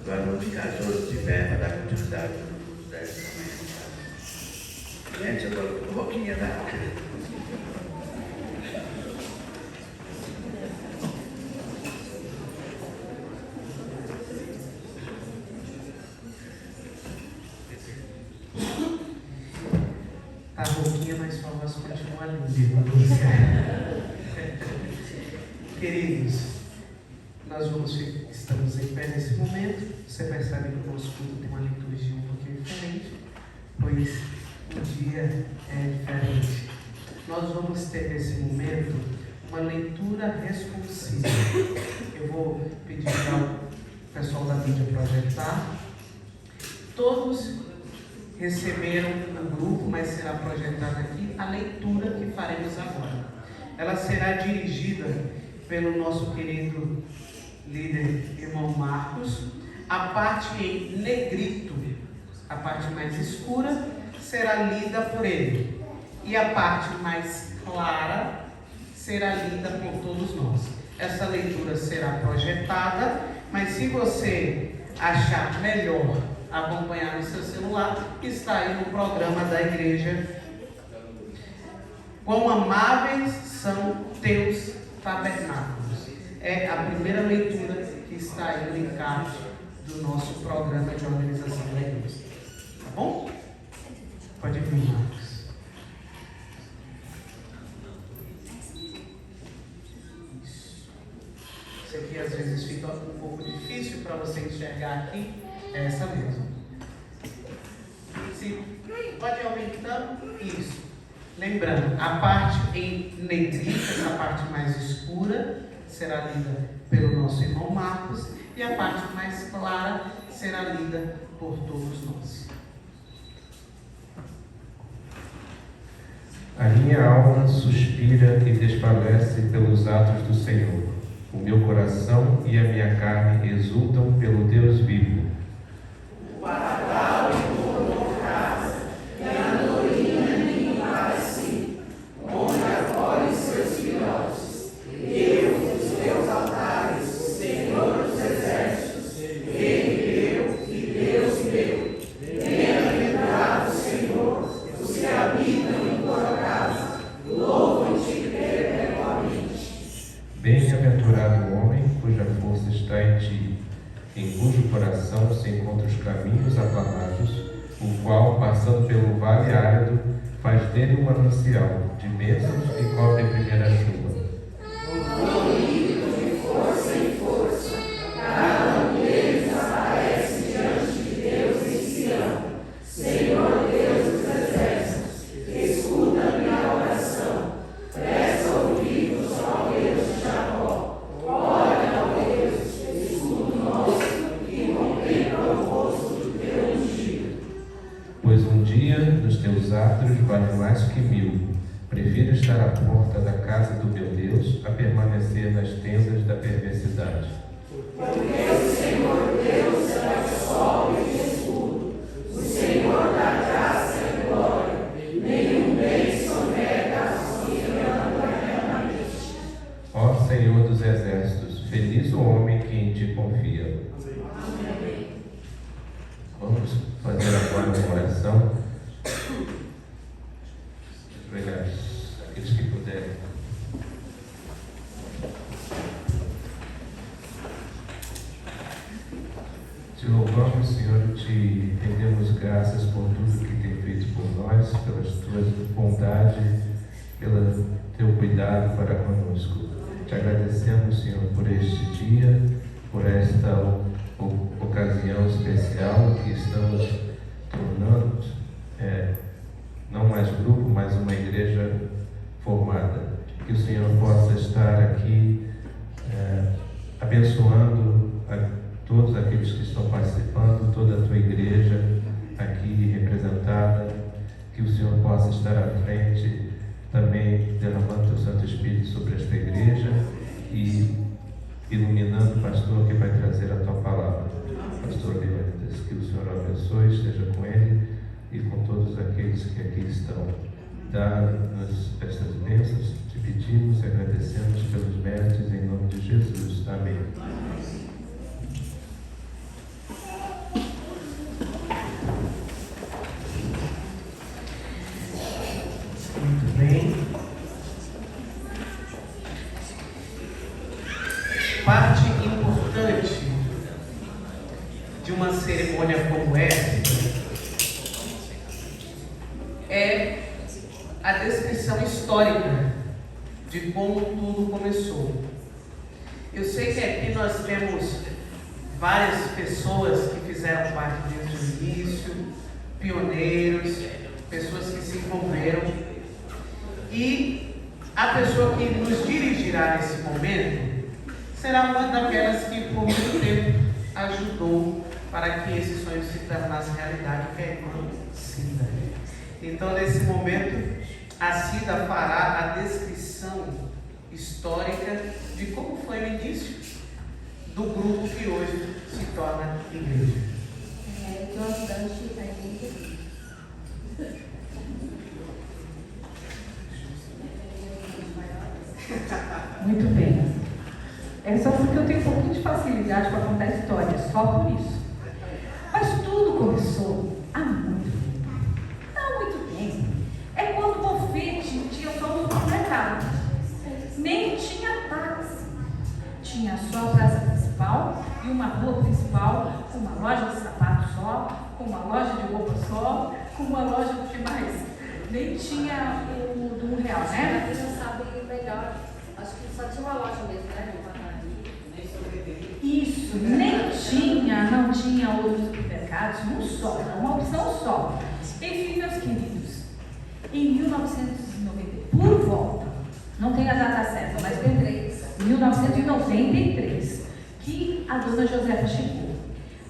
Agora vamos ficar todos de pé para dar continuidade do 10º momento. Gente, eu estou com boquinha, né? A boquinha, mas sua voz continua linda. Queridos, estamos em pé nesse momento. Você percebe que o nosso culto tem uma liturgia um pouquinho diferente, pois o dia é diferente. Nós vamos ter nesse momento uma leitura responsiva. Eu vou pedir para o pessoal da mídia projetar. Todos receberam no grupo, mas será projetada aqui a leitura que faremos agora. Ela será dirigida pelo nosso querido líder, irmão Marcos. A parte em negrito, a parte mais escura, será lida por ele. E a parte mais clara será lida por todos nós. Essa leitura será projetada, mas se você achar melhor acompanhar no seu celular, está aí no programa da igreja. Quão amáveis são teus tabernáculos. É a primeira leitura que está aí no encarte do nosso programa de organização da igreja. Tá bom? Pode vir, Marcos. Isso. Isso aqui às vezes fica um pouco difícil para você enxergar aqui. É essa mesmo. Pode ir aumentando. Isso. Lembrando, a parte em negrito, essa parte mais escura, será lida pelo nosso irmão Marcos, e a parte mais clara será lida por todos nós. A minha alma suspira e desfalece pelos atos do Senhor. O meu coração e a minha carne exultam pelo Deus vivo. Bem-aventurado o homem cuja força está em ti, em cujo coração se encontram os caminhos aplanados, o qual, passando pelo vale árido, faz dele um manancial de bênçãos e cobre a primeira chuva. Vale mais que 1000. Prefiro estar à porta da casa do meu Deus a permanecer nas tendas da perversidade. Porque o Senhor Deus é o sol e o escudo, o Senhor dá graça e glória, nenhum bem sonega aos que amam eternamente. Ó Senhor dos exércitos, feliz o homem que em ti confia. Amém. Vamos fazer agora uma oração. Aqueles que puderem. Te louvamos, Senhor, e te rendemos graças por tudo que tem feito por nós, pelas tuas bondades, pelo teu cuidado para conosco. Te agradecemos, Senhor, por este dia, por esta ocasião especial que estamos tornando não mais grupo, mas uma igreja formada. Que o Senhor possa estar aqui abençoando a todos aqueles que estão participando, toda a tua igreja aqui representada. Que o Senhor possa estar à frente, também derramando o teu Santo Espírito sobre esta igreja e iluminando o pastor que vai trazer a tua palavra. Pastor Leônidas, que o Senhor abençoe, esteja com ele e com todos aqueles que aqui estão. Dá-nos estas bênçãos, te pedimos e agradecemos pelos méritos em nome de Jesus. Amém. de uma cerimônia como essa é a descrição histórica de como tudo começou. Eu sei que aqui nós temos várias pessoas que fizeram parte desde o início, pioneiros, pessoas que se envolveram, e a pessoa que nos dirigirá nesse momento será uma daquelas que por muito tempo ajudou para que esse sonho se tornasse realidade, que é a irmã Cida. Então, nesse momento, a Cida fará a descrição histórica de como foi o início do grupo que hoje se torna igreja. Que o ajudante está em Muito bem. É só porque eu tenho um pouquinho de facilidade para contar história, só por isso. Mas tudo começou há muito tempo. Não muito tempo. É quando o Bofete tinha só um supermercado. Nem tinha táxi. Tinha só a praça principal e uma rua principal, com uma loja de sapato só, com uma loja de roupa só, com uma loja do que mais? Nem tinha o do R$1, né? Você não sabe melhor. Acho que só tinha uma loja mesmo, né? Isso, não tinha outros supermercados, um só, era uma opção só. Enfim, meus queridos, em 1990, por volta, não tenho a data certa, mas lembrei, em 1993, que a dona Josefa chegou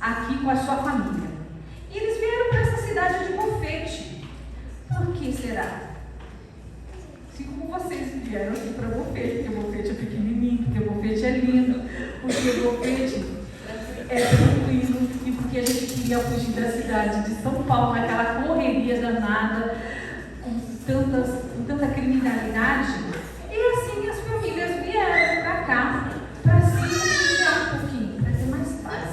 aqui com a sua família. E eles vieram para essa cidade de Bofete. Por que será? Assim como vocês vieram aqui para Bofete, porque Bofete é pequenininho, porque Bofete é lindo, porque Bofete é tranquilo e porque a gente queria fugir da cidade de São Paulo, naquela correria danada, com tanta criminalidade. E assim as famílias vieram para cá, para se refugiar um pouquinho, para ter mais paz.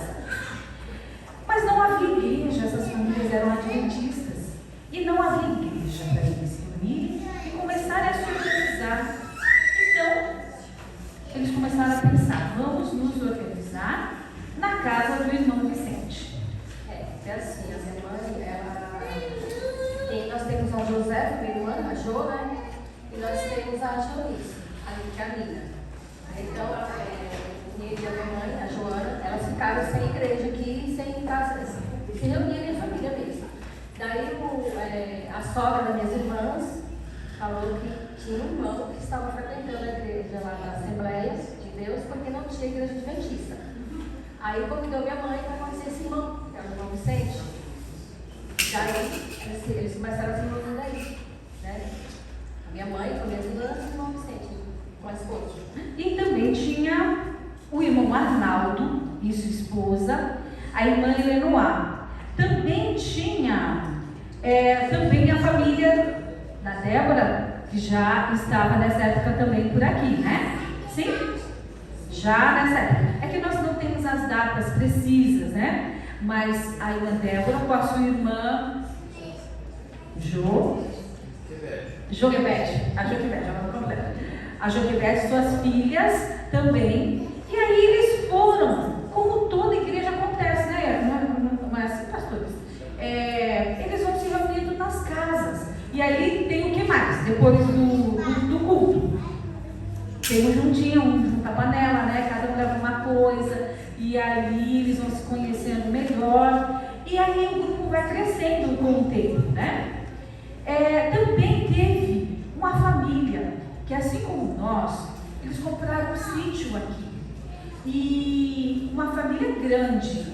Mas não havia igreja, essas famílias eram adventistas, e não havia igreja para eles se unirem e começarem a se organizar. Então, eles começaram a pensar, vamos nos organizar na casa do irmão Vicente. É assim, a minha mãe, nós temos a José, minha irmã, a Jo, né? E nós temos a Janice, que é a Nina. Então, minha e a minha mãe, a Joana, elas ficaram sem igreja aqui, sem casa, se reunirem em família mesmo. Daí a sogra das minhas irmãs falou que tinha um irmão que estava frequentando a igreja lá da Assembleia de Deus, porque não tinha igreja adventista. Aí convidou minha mãe para conhecer esse irmão, que era o irmão Vicente. Daí eles começaram a se envolver daí, né? A minha mãe foi minha irmã e o irmão Vicente, com a esposa. E também tinha o irmão Arnaldo e sua esposa, a irmã Helenoá. Também tinha também a família da Débora, que já estava nessa época também por aqui, né? Sim? Já nessa época. É que nós não temos as datas precisas, né? Mas a irmã Débora com a sua irmã Joquebete, a Joquebete, já não completa. A Joquebete, suas filhas também. E aí eles foram, como toda igreja acontece, né? Não é assim, pastores? Eles vão se reunindo nas casas. E aí tem o que mais? Depois do culto. Tem um juntinho, um junta-panela, né? Cada um leva uma coisa. E aí eles vão se conhecendo melhor. E aí o grupo vai crescendo com o tempo, né? Também teve uma família que, assim como nós, eles compraram um sítio aqui. E uma família grande.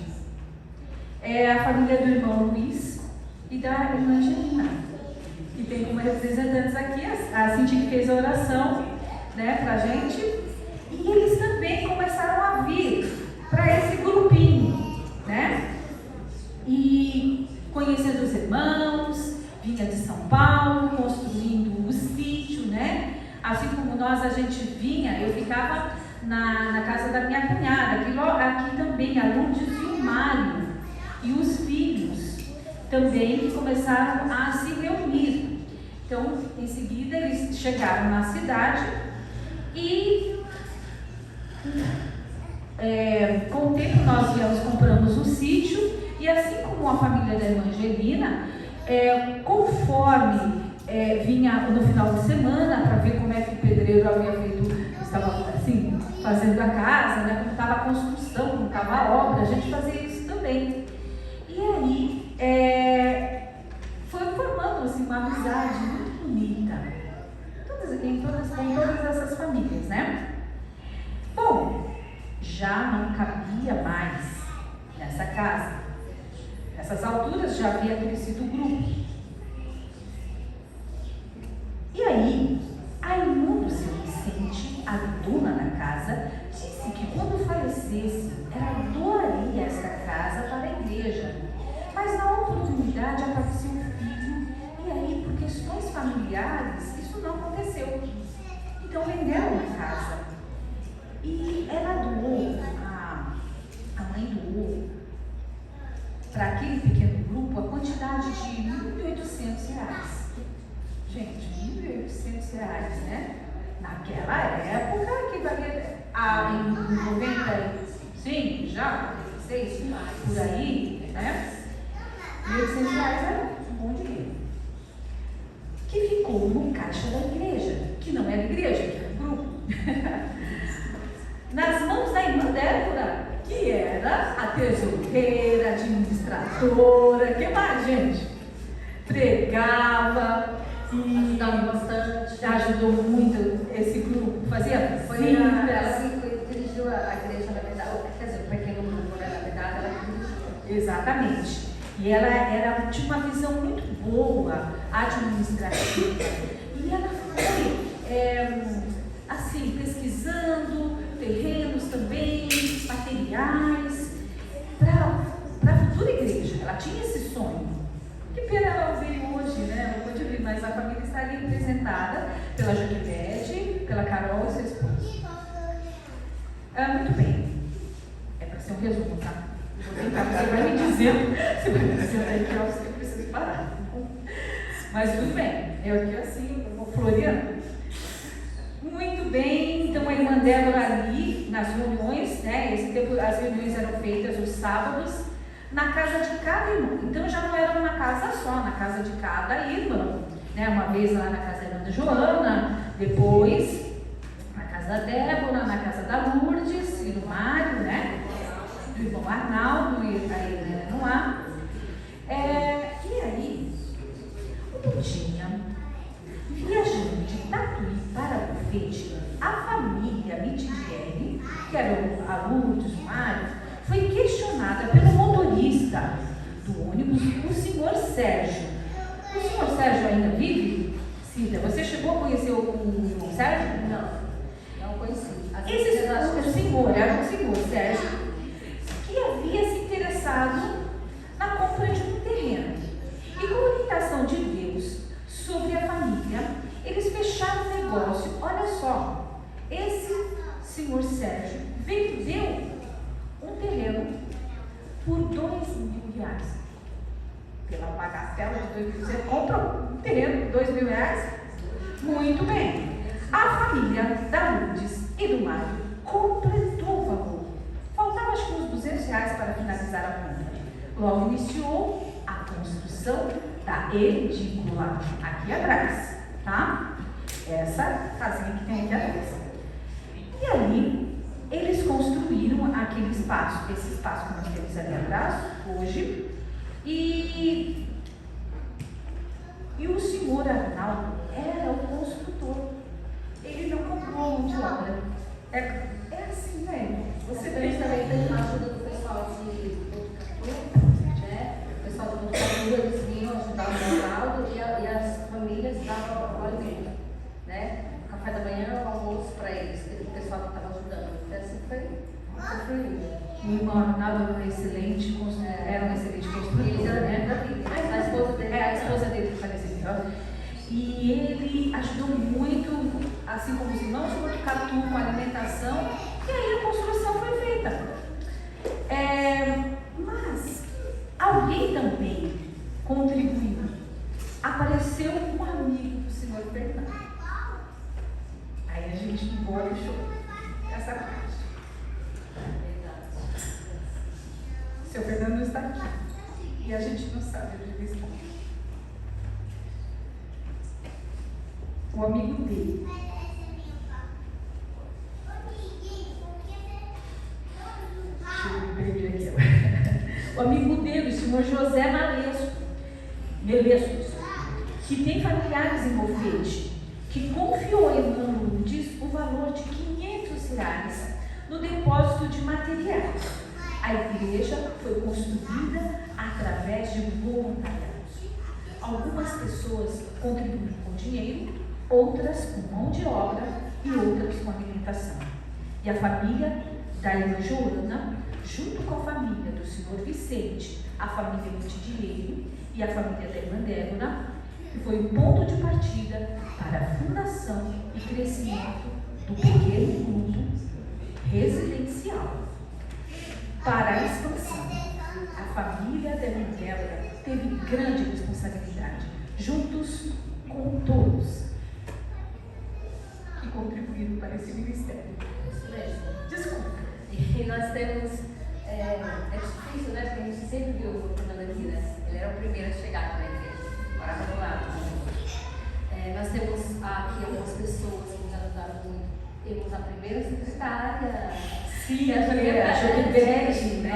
É a família do irmão Luiz e da irmã Angelina. E tem como representantes aqui a Cintia que fez a oração, né, pra gente. E eles também começaram a vir para esse grupinho, né? E conhecendo os irmãos, vinha de São Paulo, construindo o sítio, né? Assim como nós, a gente vinha, eu ficava na casa da minha cunhada, aqui também, a Lourdes e o Mário, e os filhos também que começaram a se reunir. Então, em seguida, eles chegaram na cidade e com o tempo nós compramos um sítio com a família da irmã Angelina, conforme vinha no final de semana, para ver como é que o pedreiro havia feito, estava assim, fazendo a casa, né, como estava a construção, como estava a obra, a gente fazia isso também. E aí, foi formando assim, uma amizade muito bonita, com todas essas famílias, né? Bom, já não cabia mais nessa casa. Nessas alturas já havia crescido o grupo. E aí, a irmã do seu Vicente, a dona da casa, disse que quando falecesse, ela doaria esta casa para a igreja. Mas na oportunidade apareceu um filho, e aí, por questões familiares, isso não aconteceu. Então venderam a casa. E ela doou, a mãe doou para aquele pequeno grupo a quantidade de R$1.800. Gente, R$1.800, né? Naquela época, que valia em 95, já, 96, por aí, né? R$1.800 era um bom dinheiro. Que ficou no caixa da igreja, que não era igreja, que era grupo. Nas mãos da irmã Débora, que era a tesoureira, administradora, que mais, gente? Pregava e Ajudava bastante. ajudou muito esse grupo, fazia Foi visita. ela que dirigiu a igreja, na verdade, quer dizer, o pequeno grupo, né? Na verdade, ela que dirigiu. Exatamente. E ela tinha uma visão muito boa, administrativa. E ela foi, assim, pesquisando terrenos também, materiais, para a futura igreja. Ela tinha esse sonho. Que pena ela veio hoje, né? Não pôde vir, mas a família está ali representada pela Joquebede, pela Carol e seu esposo. Muito bem. É para ser um resumo, tá? Vou tentar, você vai me dizendo aí que eu preciso parar. Mas tudo bem, eu aqui assim, eu vou floreando. Muito bem, então a irmã Débora ali, nas reuniões, né? Esse tempo as reuniões eram feitas os sábados, na casa de cada irmão. Então já não era uma casa só, na casa de cada irmão. Né? Uma vez lá na casa da irmã Joana, depois na casa da Débora, na casa da Lourdes e do Mário, né? Do irmão Arnaldo e a Helena Noá. E aí, um dia, viajando de Tatuí para Bufete, a família Mitidieri, que era a Lourdes, o Mário, foi questionada pelo motorista do ônibus, o senhor Sérgio. O senhor Sérgio ainda vive? Cida, você chegou a conhecer o irmão Sérgio? Não conheci. O senhor, era o senhor Sérgio, que havia se interessado na compra de um terreno. E com a orientação de Deus sobre a família, eles fecharam o negócio. Olha só, esse senhor Sérgio vendeu um terreno por R$2.000. Pela bagatela de R$2.000, você compra um terreno por R$2.000? Muito bem. A família da Lourdes e do Mário completou o valor. Faltava acho que uns R$200 para finalizar a compra. Logo iniciou a construção da edícula, aqui atrás, tá? Essa casinha que tem aqui atrás. E ali, eles construíram aquele espaço, esse espaço que nós temos ali atrás, hoje, e o senhor Arnaldo era o construtor. Ele não comprou mão de obra. É assim, né? Você Eles também têm a ajuda do pessoal de Botucatu, né? O pessoal de Botucatu, eles vinham ajudar o Arnaldo e as famílias davam o alimento, né? O café da manhã, o almoço para eles, o pessoal que estava ajudando. Então, assim foi. O irmão Arnaldo era um excelente construtor, Eles eram dentro da vida. A esposa dele, a esposa dele que faleceu. E ele ajudou muito, assim como os irmãos de Botucatu, com a alimentação, e aí a construção foi feita. Mas alguém também contribuiu. Apareceu um amigo do senhor Fernando. Aí a gente embora e chorou essa parte. O senhor Fernando não está aqui. e a gente não sabe onde ele está. O amigo dele. Deixa eu me perder aqui. O amigo dele, o senhor José Melesco, que tem familiares em Bofete, que confiou à irmã Lourdes o valor de R$500 no depósito de materiais. A igreja foi construída através de voluntariado. Algumas pessoas contribuíram com dinheiro, outras com mão de obra e outras com alimentação. E a família da irmã Joana, junto com a família do senhor Vicente, a família Motidieiro e a família da irmã Débora, que foi o ponto de partida para a fundação e crescimento do pequeno grupo residencial. Para a expansão, a família da irmã Débora teve grande responsabilidade, juntos com todos que contribuíram para esse ministério. Isso mesmo. Desculpa. E nós temos, é difícil, né? Porque a gente sempre viu o Fernando aqui, né? Ele era o primeiro a chegar na igreja, morava do lado. Nós temos aqui algumas pessoas que nos ajudaram muito. Temos a primeira secretária. Sim, a Joquebede, né?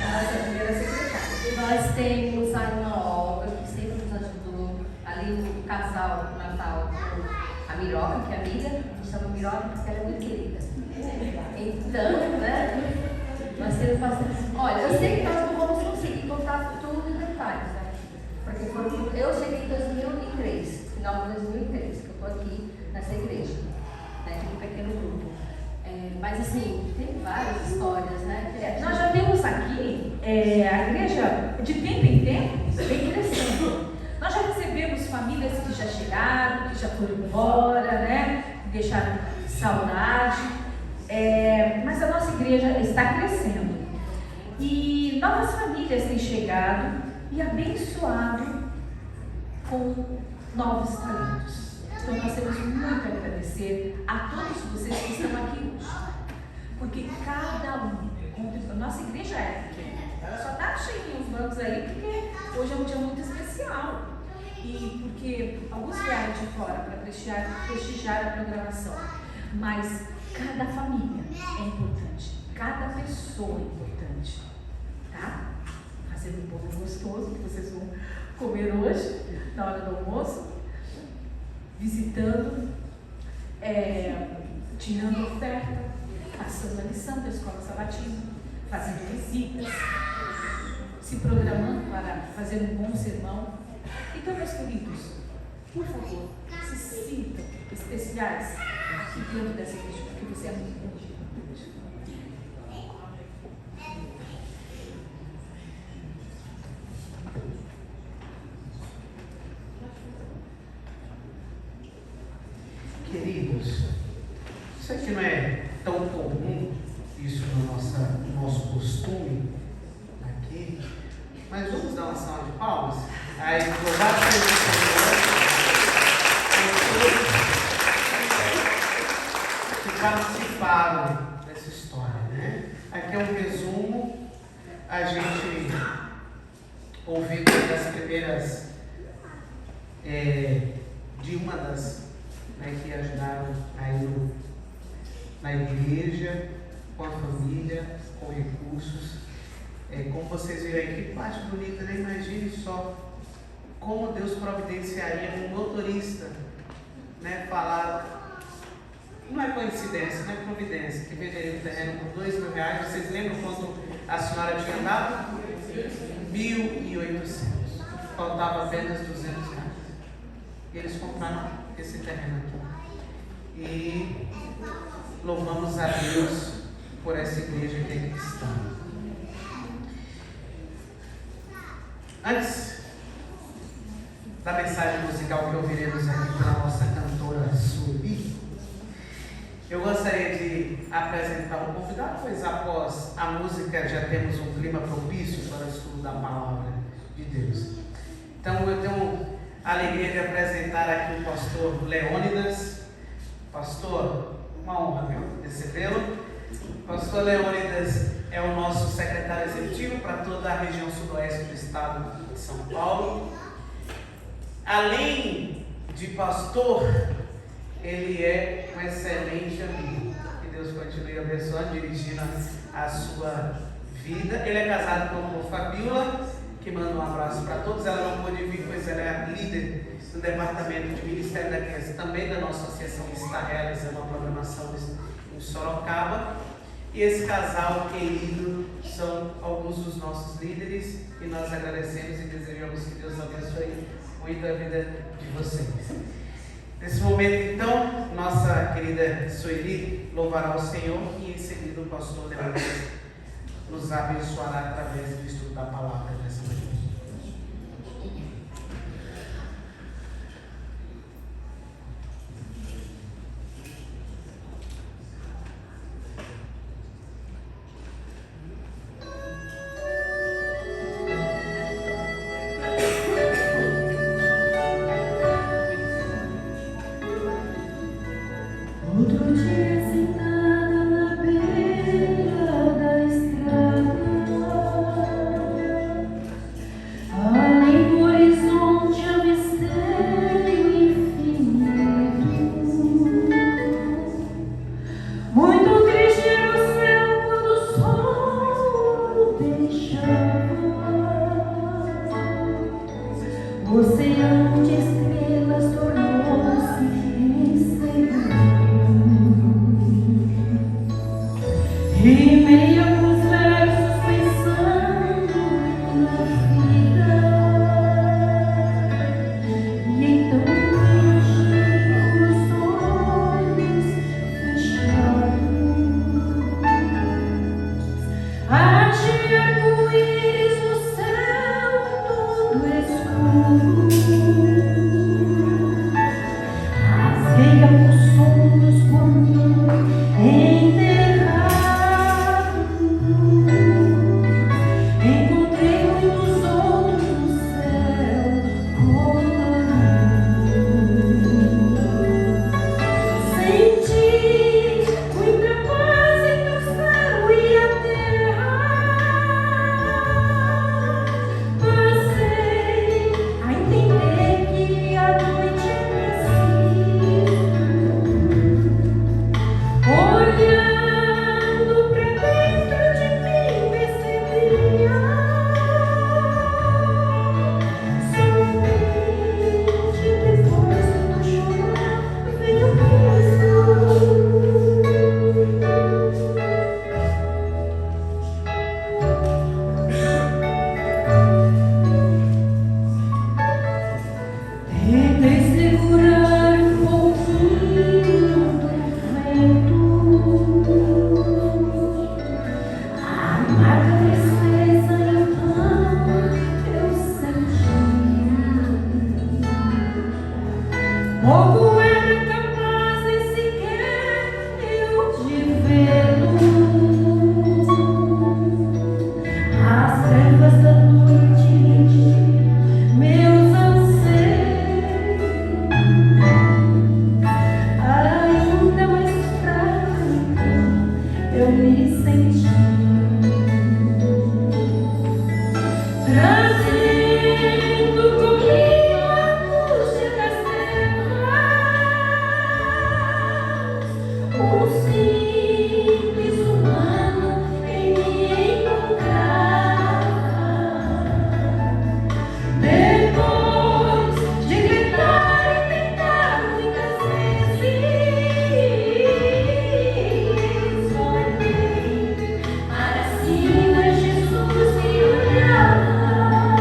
A nossa primeira secretária. E nós temos a irmã Olga, que sempre nos ajudou. Ali o casal do Natal, a Miroca, que é amiga, a gente chama Miroca porque ela é muito querida. Então, né? Nós temos bastante. Olha, eu sei que nós não vamos conseguir contar tudo em detalhes, né? Porque eu cheguei em 2003, final de 2003, que eu estou aqui nessa igreja, né? Aqui no pequeno grupo. Mas assim, tem várias histórias, né? Nós já temos aqui a igreja, de tempo em tempo, vem crescendo. Nós já recebemos famílias que já chegaram, que já foram embora, né? Que deixaram saudade. Mas a nossa igreja está crescendo. E novas famílias têm chegado e abençoado com novos talentos. Então nós temos muito a agradecer a todos vocês que estão aqui hoje. Porque cada um contribui. Nossa igreja é pequena. Ela só está cheia uns bancos aí porque hoje é um dia muito especial. E porque alguns vieram de fora para prestigiar a programação. Mas cada família é importante. Cada pessoa é importante. Tá? Fazendo um bolo gostoso que vocês vão comer hoje, na hora do almoço. Visitando, tirando oferta, passando a lição da escola sabatina, fazendo visitas, se programando para fazer um bom sermão. Então, meus queridos, por favor, se sintam especiais aqui dentro dessa igreja, porque você é muito importante. Queridos, isso aqui não é tão comum, isso no nosso costume aqui, mas vamos dar uma salva de palmas? Aí, louvado seja o Senhor que participaram dessa história, né? Aqui é um resumo, a gente ouviu das primeiras, de uma das que ajudaram aí na igreja, com a família, com recursos. Como vocês viram aí, que parte bonita, né? Imagine só como Deus providenciaria um motorista, né? Falar, não é coincidência, não é providência, que venderia o terreno por R$2.000. Vocês lembram quanto a senhora tinha dado? 1.800. Faltava apenas R$200. E eles compraram esse terreno aqui. E louvamos a Deus por essa igreja que é cristã. Antes da mensagem musical que ouviremos aqui pela nossa cantora Subi, eu gostaria de apresentar um convidado, pois após a música já temos um clima propício para o estudo da palavra de Deus. Então eu tenho a alegria de apresentar aqui o pastor Leônidas. Pastor, uma honra, viu, recebê-lo. Pastor Leônidas é o nosso secretário executivo para toda a região sudoeste do estado de São Paulo. Além de pastor, ele é um excelente amigo. Que Deus continue abençoando, dirigindo a sua vida. Ele é casado com a Fabiola, que manda um abraço para todos. Ela não pôde vir, pois ela é líder do Departamento de Ministério da Criança, também da nossa associação, que está realizando uma programação em Sorocaba. E esse casal querido são alguns dos nossos líderes e nós agradecemos e desejamos que Deus abençoe muito a vida de vocês. Nesse momento, então, nossa querida Sueli louvará o Senhor e em seguida o pastor Leandro nos abençoará através do estudo da palavra nessa noite. Outro dia sentada na beira da estrada, além do horizonte avistei o infinito. Muito triste era o céu quando o sol deixava. O oceano de estrelas tornou-se em segredo. E meio os versos pensando na vida. E então fingi os olhos fechados. Achei arco-íris no céu todo escuro. Rasguei alguns sonhos por mim enterrados. Encontrei muitos outros no céu colorido. Senti muita paz entre o céu e a terra. Passei a entender que a noite é preciso. Olhando pra dentro de mim percebia somente depois do chorar veio o riso. Tentei segurar um pouquinho do vento. A amarga tristeza então eu senti. Pouco era capaz nem sequer eu de vê-lo. As trevas da noite meus anseios. Ainda mais fraco então eu me senti. Trazendo comigo a angústia das trevas, o simples humano em me encontrar. Depois de gritar e tentar muitas vezes, olhei para cima, Jesus me olhava.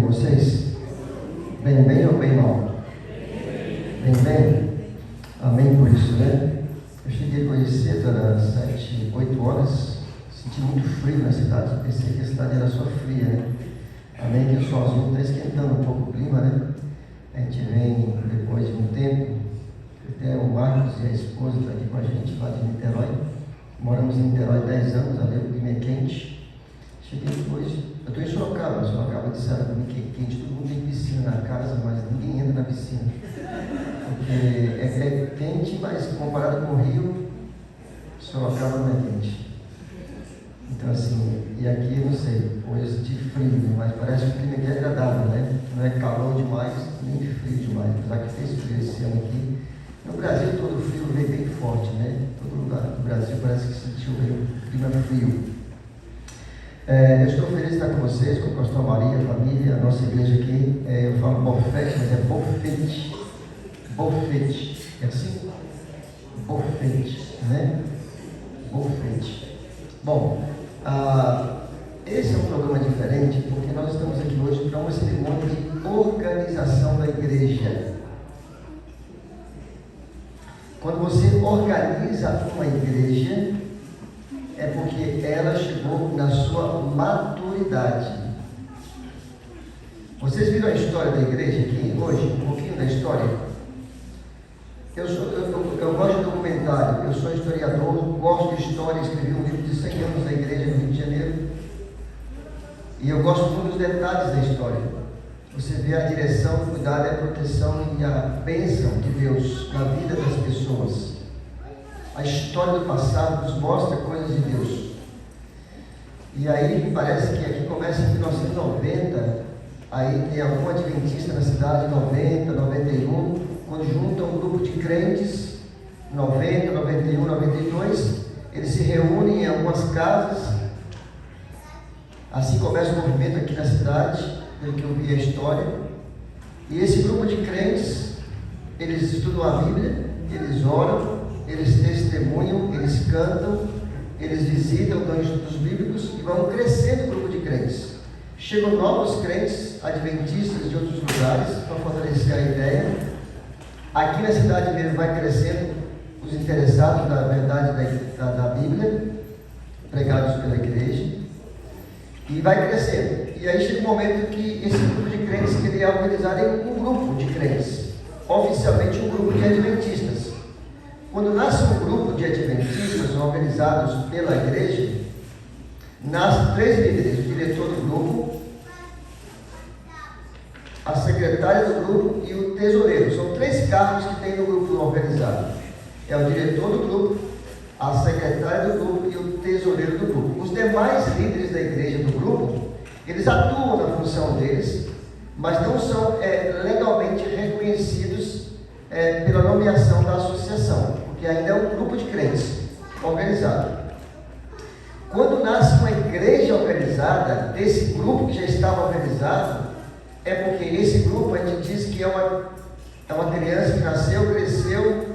com vocês? Bem ou bem mal? Bem? Amém por isso, né? Eu cheguei hoje cedo, era 7, 8 horas, senti muito frio na cidade, pensei que a cidade era só fria, né? Amém que o solzinho está esquentando um pouco o clima, né? A gente vem depois de um tempo, até o Marcos e a esposa estão aqui com a gente lá de Niterói. Moramos em Niterói 10 anos, ali o clima é quente. Cheguei depois, eu estou em Sorocaba disseram para mim que é quente, todo mundo tem piscina na casa, mas ninguém entra na piscina. Porque é quente, mas comparado com o Rio, Sorocaba não é quente. Então assim, e aqui não sei, hoje eu senti frio, mas parece que o clima aqui é agradável, né? Não é calor demais, nem frio demais, apesar que fez frio esse ano aqui. No Brasil todo o frio veio bem forte, né? Todo lugar do Brasil parece que sentiu o clima frio. Eu estou feliz de estar com vocês, com o pastor Maria, a família, a nossa igreja aqui. Eu falo bofete, mas é bofete. Bofete. É assim? Bofete, né? Bofete. Bom, esse é um programa diferente porque nós estamos aqui hoje para uma cerimônia de organização da igreja. Quando você organiza uma igreja, é porque ela chegou na sua maturidade. Vocês viram a história da igreja aqui hoje? Um pouquinho da história? Eu gosto de documentário, eu sou historiador, gosto de história, escrevi um livro de 100 anos da igreja no Rio de Janeiro. E eu gosto muito dos detalhes da história. Você vê a direção, o cuidado, a proteção e a bênção de Deus na vida das pessoas. A história do passado nos mostra coisas de Deus. E aí me parece que aqui começa em 1990, aí tem algum adventista na cidade, 90, 91, quando junta um grupo de crentes, 90, 91, 92, eles se reúnem em algumas casas, assim começa o movimento aqui na cidade, pelo que eu vi a história, e esse grupo de crentes, eles estudam a Bíblia, eles oram, eles testemunham, eles cantam, eles visitam, dão estudos bíblicos e vão crescendo o grupo de crentes. Chegam novos crentes, adventistas de outros lugares, para fortalecer a ideia. Aqui na cidade mesmo vai crescendo os interessados na verdade da Bíblia, pregados pela igreja, e vai crescendo. E aí chega um momento que esse grupo de crentes ele é organizado em um grupo de crentes, oficialmente um grupo de adventistas. Quando nasce um grupo de adventistas organizados pela igreja, nascem 3 líderes: o diretor do grupo, a secretária do grupo e o tesoureiro. São 3 cargos que tem no grupo organizado. É o diretor do grupo, a secretária do grupo e o tesoureiro do grupo. Os demais líderes da igreja do grupo, eles atuam na função deles, mas não são legalmente reconhecidos pela nomeação da associação, porque ainda é um grupo de crentes organizado. Quando nasce uma igreja organizada, desse grupo que já estava organizado, é porque esse grupo a gente diz que é uma criança que nasceu, cresceu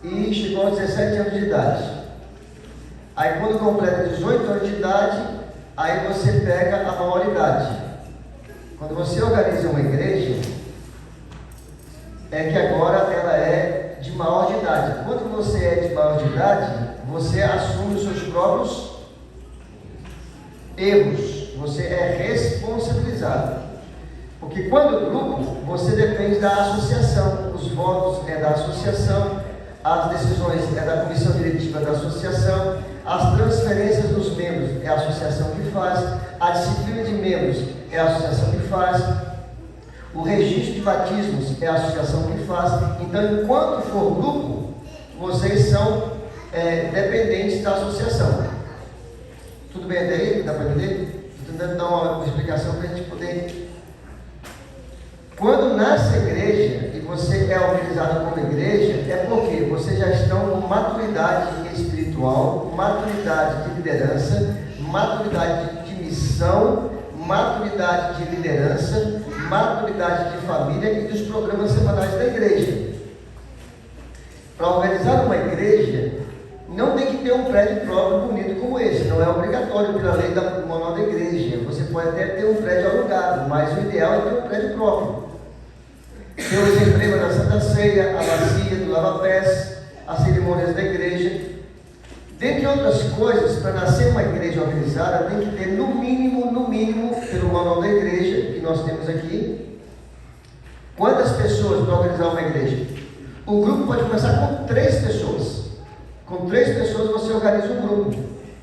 e chegou aos 17 anos de idade. Aí quando completa 18 anos de idade, aí você pega a maioridade. Quando você organiza uma igreja, é que agora ela é de maior de idade. Quando você é de maior de idade, você assume os seus próprios erros. Você é responsabilizado. Porque quando grupo, você depende da associação. Os votos é da associação, as decisões é da comissão diretiva da associação, as transferências dos membros é a associação que faz, a disciplina de membros é a associação que faz, o registro de batismos é a associação que faz. Então, enquanto for grupo, vocês são dependentes da associação. Tudo bem até aí? Dá para entender? Estou tentando dar uma explicação para a gente poder. Quando nasce a igreja e você é organizado como igreja, é porque vocês já estão com maturidade espiritual, maturidade de liderança, maturidade de missão, maturidade de liderança, maturidade de família e dos programas semanais da igreja. Para organizar uma igreja, Não tem que ter um prédio próprio bonito como esse, não é obrigatório pela lei do manual da igreja. Você pode até ter um prédio alugado, mas o ideal é ter um prédio próprio. Ter os emblemas da Santa Ceia, a bacia do lava-pés, as cerimônias da igreja. Dentre outras coisas, para nascer uma igreja organizada, tem que ter no mínimo, pelo manual da igreja, que nós temos aqui, quantas pessoas para organizar uma igreja? O grupo pode começar com 3 pessoas. Com 3 pessoas você organiza um grupo,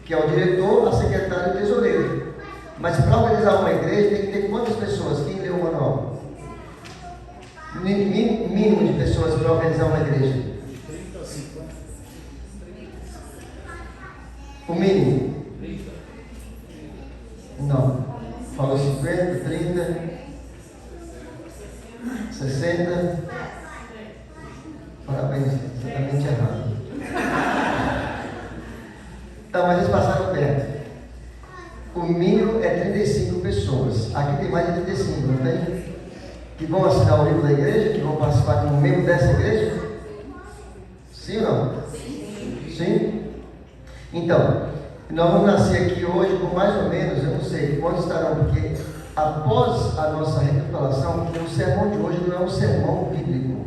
que é o diretor, a secretária e o tesoureiro. Mas para organizar uma igreja tem que ter quantas pessoas? Quem leu o manual? Mínimo de pessoas para organizar uma igreja. O mínimo? Não. Falou 50, 30, 60. Parabéns, exatamente errado. Tá, mas eles passaram perto. O mínimo é 35 pessoas. Aqui tem mais de 35, não tem? Que vão assinar o livro da igreja, que vão participar como membro dessa igreja? Sim ou não? Sim? Então, nós vamos nascer aqui hoje com mais ou menos, eu não sei quantos estarão, porque após a nossa recapitulação, o sermão de hoje não é um sermão bíblico.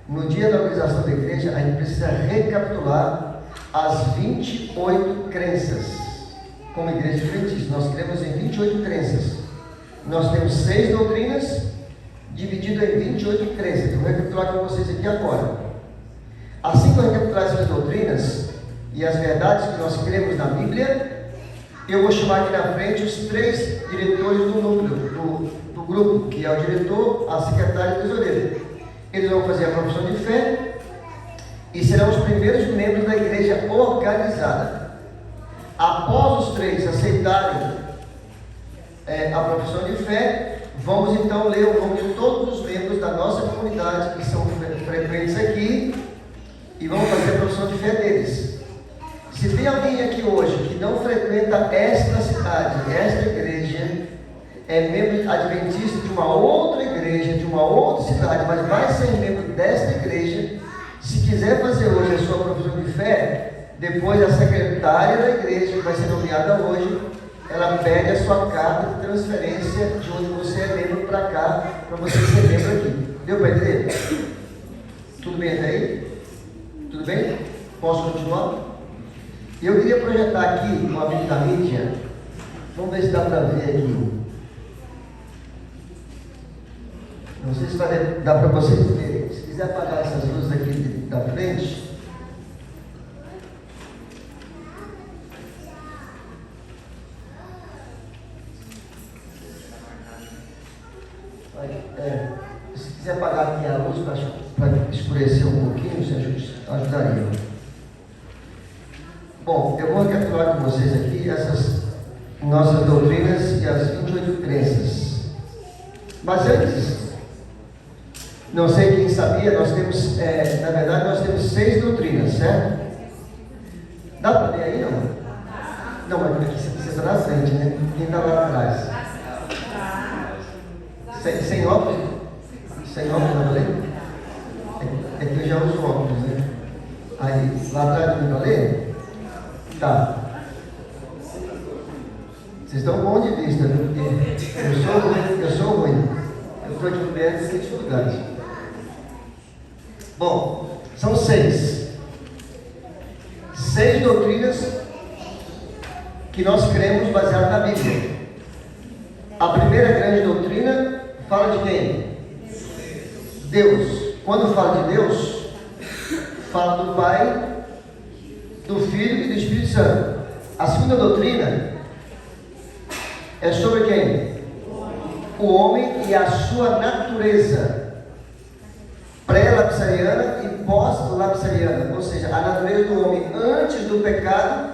No dia da organização da igreja, a gente precisa recapitular as 28 crenças. Como igreja adventista, nós cremos em 28 crenças. Nós temos 6 doutrinas, dividido em 28 crenças. Eu vou recapitular com vocês aqui agora. Assim que eu recapitular essas doutrinas e as verdades que nós cremos na Bíblia, eu vou chamar aqui na frente os 3 diretores do núcleo, do grupo, que é o diretor, a secretária e o tesoureiro. Eles vão fazer a profissão de fé e serão os primeiros membros da igreja organizada. Após os 3 aceitarem a profissão de fé, vamos então ler o nome de todos os membros da nossa comunidade que são frequentes aqui e vamos fazer a profissão de fé deles. Se tem alguém aqui hoje que não frequenta esta cidade, esta igreja, é membro adventista de uma outra igreja, de uma outra cidade, mas vai ser membro desta igreja, se quiser fazer hoje a sua profissão de fé, depois a secretária da igreja, que vai ser nomeada hoje, ela pede a sua carta de transferência de onde você é membro para cá, para você ser membro aqui. Deu para entender? Tudo bem até aí? Tudo bem? Posso continuar? Eu queria projetar aqui um amigo da mídia. Vamos ver se dá para ver aqui. Não sei se vai dar para vocês verem. Se quiser apagar essas luzes aqui da frente. Se quiser apagar aqui a luz para escurecer um pouquinho, isso ajudaria. Bom, eu vou recapitular com vocês aqui essas nossas doutrinas e as 28 crenças. Mas antes, não sei quem sabia, nós temos, na verdade, nós temos 6 doutrinas, certo? Dá para ver aí, não? Não, mas aqui você está na frente, né? Quem está lá atrás? Sem óculos? Sem óculos, não falei? É que eu já uso óculos, né? Aí, lá atrás não falei? Tá. Vocês estão bom de vista, viu? Porque eu sou ruim. Eu estou de coberta sem dificuldade. Bom, são 6. 6 doutrinas que nós cremos baseadas na Bíblia. A primeira grande doutrina fala de quem? Deus. Quando fala de Deus, fala do Pai, do Filho e do Espírito Santo. A segunda doutrina é sobre quem? O homem e a sua natureza pré-lapsariana e pós-lapsariana, ou seja, a natureza do homem antes do pecado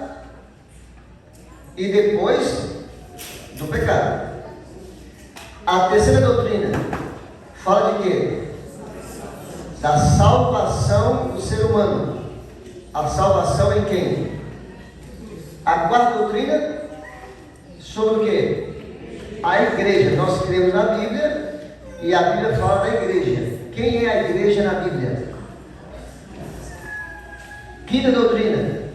e depois do pecado. A terceira doutrina fala de quê? Da salvação do ser humano. A salvação em quem? A quarta doutrina sobre o quê? A igreja. Nós cremos na Bíblia e a Bíblia fala da igreja. Quem é a igreja na Bíblia? Quinta doutrina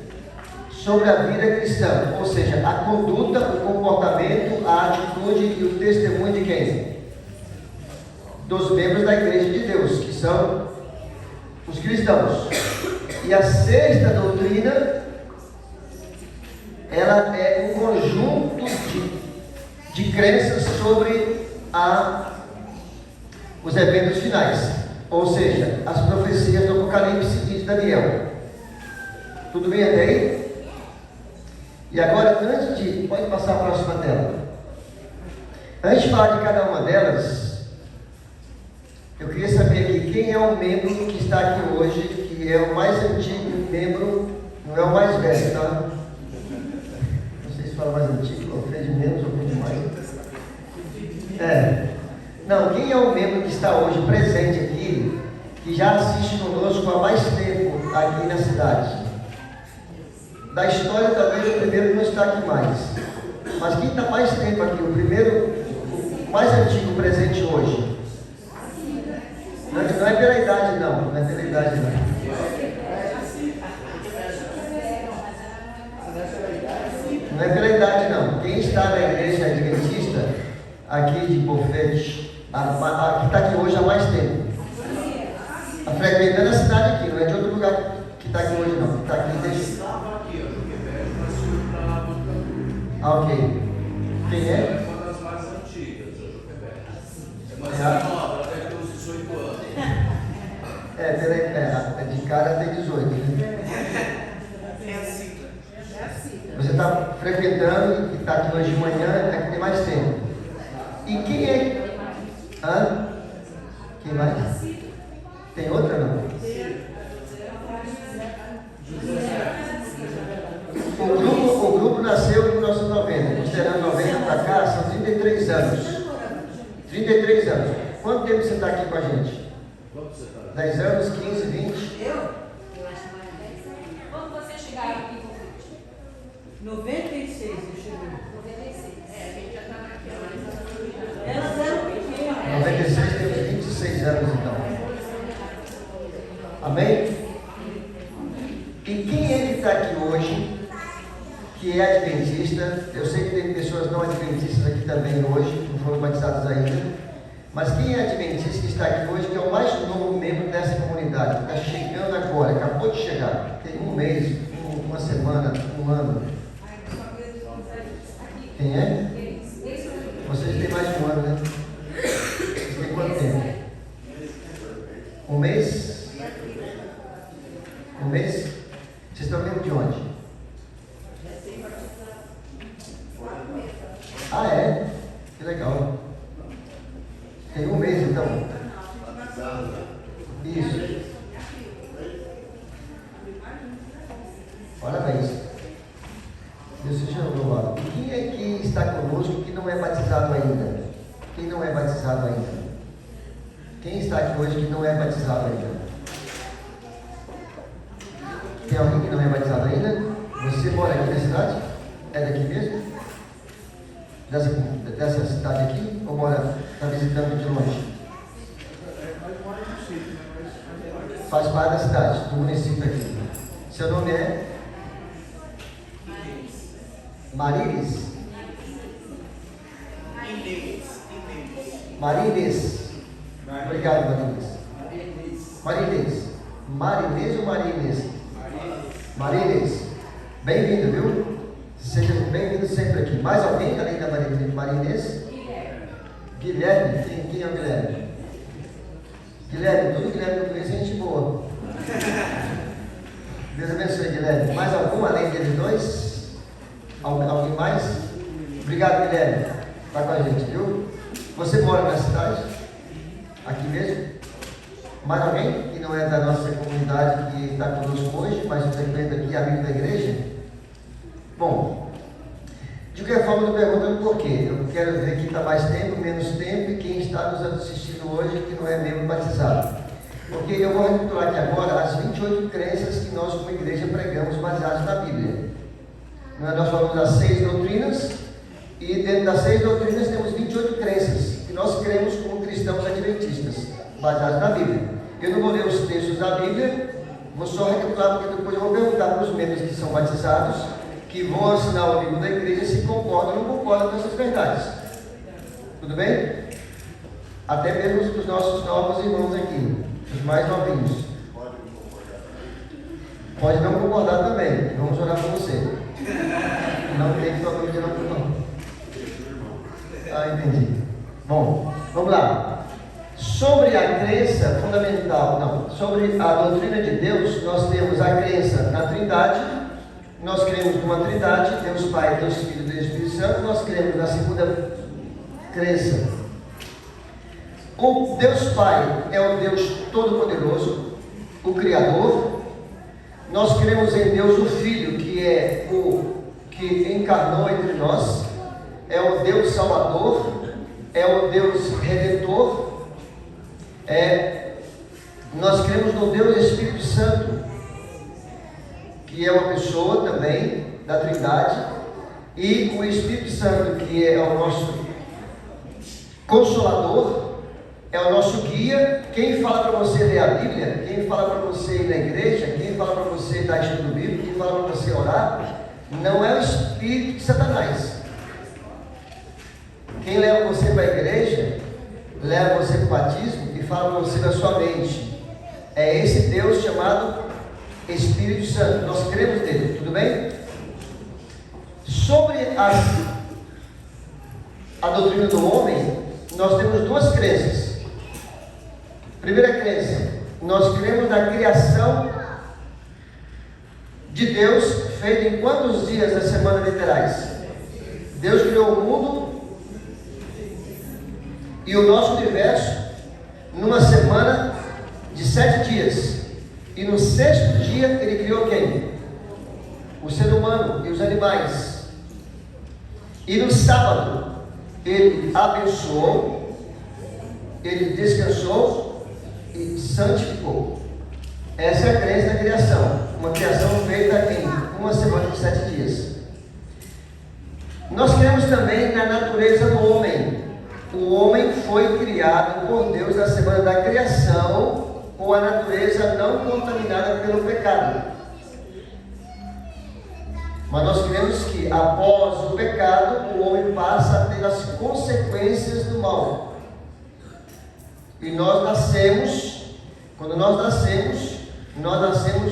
sobre a vida cristã, ou seja, a conduta, o comportamento, a atitude e o testemunho de quem? Dos membros da Igreja de Deus, que são os cristãos. E a sexta doutrina, ela é um conjunto de crenças sobre os eventos finais, ou seja, as profecias do Apocalipse e de Daniel. Tudo bem até aí? E agora, pode passar a próxima tela. Antes de falar de cada uma delas, eu queria saber aqui quem é o membro que está aqui hoje, que é o mais antigo membro, não é o mais velho, tá? Não sei se fala mais antigo, ou fez de menos, ou fez de mais. Não, quem é o membro que está hoje presente aqui, que já assiste conosco há mais tempo aqui na cidade? Da história, talvez o primeiro não está aqui mais. Mas quem está mais tempo aqui, o primeiro, o mais antigo presente hoje? Não é pela idade não, não é pela idade não. Não é pela idade não. Quem está na igreja adventista, aqui de Bofete, que está aqui hoje há mais tempo. Está frequentando a cidade aqui, não é de outro lugar que está aqui hoje não. Está aqui desde... ok. Quem é? Uma das mais antigas, a Joquebed. É mais nova, ela deve ter uns 18 anos. De cara tem 18, né? Você está frequentando e está aqui hoje de manhã, é que tem mais tempo. E quem é? Quem mais? Tem outra não? O grupo nasceu em 1990, considerando 90 para cá, são 33 anos. 33 anos. Quanto tempo você está aqui com a gente? 10 anos, 15, 20? Quando vocês chegaram aqui, 96 eu cheguei. 96. A gente já estava aqui. Elas eram pequenas. 96 temos 26 anos então. Amém? E quem é que está aqui hoje, que é adventista? Eu sei que tem pessoas não adventistas aqui também hoje, não foram batizadas ainda. Mas quem é adventista que está aqui hoje, que é o mais novo membro dessa comunidade, que está chegando agora, acabou de chegar, tem um mês, uma semana, um ano. Quem é? Vocês têm mais de um ano, né? Vocês têm quanto tempo? Um mês? Um mês? Vocês estão vindo de onde? Ah, é? Que legal. Tem um mês então. Isso. Parabéns. Deus seja louvado. E quem é que está conosco que não é batizado ainda? Quem não é batizado ainda? Quem está aqui hoje que não é batizado ainda? Tem alguém que não é batizado ainda? Você mora aqui na cidade? É daqui mesmo? Dessa cidade aqui? Ou está visitando de longe? Faz parte da cidade, do município aqui. Seu nome é? Marines? Marines. Obrigado, Marines. Marines. Marines ou Marines? Marines. Bem-vindo, viu? Seja bem-vindo sempre aqui. Mais alguém além da Marines? Guilherme. Quem é o Guilherme? Guilherme, todo Guilherme que eu conheço é gente boa. Deus abençoe, Guilherme. Mais algum além deles dois? Alguém mais? Obrigado, Guilherme. Está com a gente, viu? Você mora na cidade? Aqui mesmo? Mais alguém que não é da nossa comunidade que está conosco hoje, mas frequenta aqui a vida da igreja? Bom, de qualquer forma, eu pergunto por quê. Eu quero ver quem está mais tempo, menos tempo e quem está nos assistindo hoje que não é membro batizado. Porque eu vou recapitular aqui agora as 28 crenças que nós, como igreja, pregamos baseadas na Bíblia. Nós falamos das 6 doutrinas e dentro das 6 doutrinas temos 28 crenças que nós cremos como cristãos adventistas, baseadas na Bíblia. Eu não vou ler os textos da Bíblia, vou só recapitular porque depois eu vou perguntar para os membros que são batizados que vão assinar o livro da igreja se concordam ou não concordam com essas verdades. Tudo bem? Até mesmo os nossos novos irmãos aqui, os mais novinhos. Pode não concordar também. Vamos orar por você. Não tem problema de não concordar. Ah, entendi. Bom, vamos lá. Sobre a crença fundamental, não, sobre a doutrina de Deus, nós temos a crença na Trindade. Nós cremos numa Trindade, Deus Pai, Deus Filho e Deus Espírito Santo. Nós cremos na segunda crença. O Deus Pai é o Deus Todo-Poderoso, o Criador. Nós cremos em Deus o Filho, que é o que encarnou entre nós, é o Deus Salvador, é o Deus Redentor. Nós cremos no Deus Espírito Santo, que é uma pessoa também da Trindade, e o Espírito Santo, que é o nosso Consolador, é o nosso guia. Quem fala para você ler a Bíblia, quem fala para você ir na igreja, quem fala para você dar estudo bíblico, quem fala para você orar, não é o Espírito de Satanás. Quem leva você para a igreja, leva você para o batismo e fala para você na sua mente. É esse Deus chamado Espírito Santo. Nós cremos nele, tudo bem? Sobre a doutrina do homem, nós temos duas crenças. Primeira crença, nós cremos na criação de Deus, feita em quantos dias da semana literais? Deus criou o mundo e o nosso universo numa semana de 7 dias. E no 6º dia ele criou quem? O ser humano e os animais. E no sábado ele abençoou, ele descansou e santificou. Essa é a crença da criação. Uma criação feita em uma semana de 7 dias. Nós cremos também na natureza do homem. O homem foi criado por Deus na semana da criação, com a natureza não contaminada pelo pecado. Mas nós cremos que após o pecado, o homem passa a ter as consequências do mal. E nós nascemos, quando nós nascemos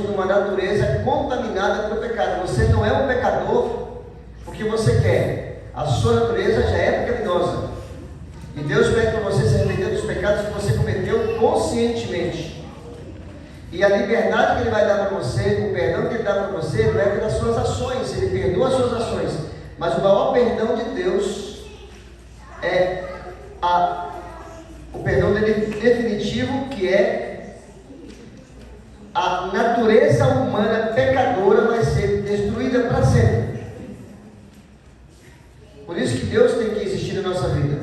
numa natureza contaminada pelo pecado. Você não é um pecador porque você quer. A sua natureza já é pecaminosa. E Deus pede para você se arrepender dos pecados que você cometeu conscientemente. E a liberdade que Ele vai dar para você, o perdão que Ele dá para você, não é pelas suas ações. Ele perdoa as suas ações. Mas o maior perdão de Deus é o perdão dele definitivo, que é a natureza humana pecadora vai ser destruída para sempre. Por isso que Deus tem que existir na nossa vida.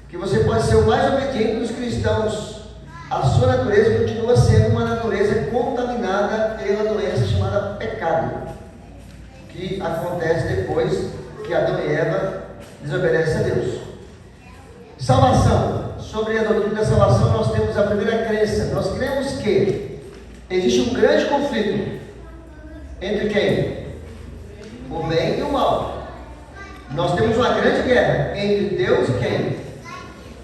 Que você pode ser o mais obediente dos cristãos, a sua natureza continua sendo uma natureza contaminada pela doença chamada pecado, que acontece depois que Adão e Eva desobedecem a Deus. Salvação. Sobre a doutrina da salvação, nós temos a primeira crença. Nós cremos que existe um grande conflito entre quem? O bem e o mal. Nós temos uma grande guerra entre Deus e quem?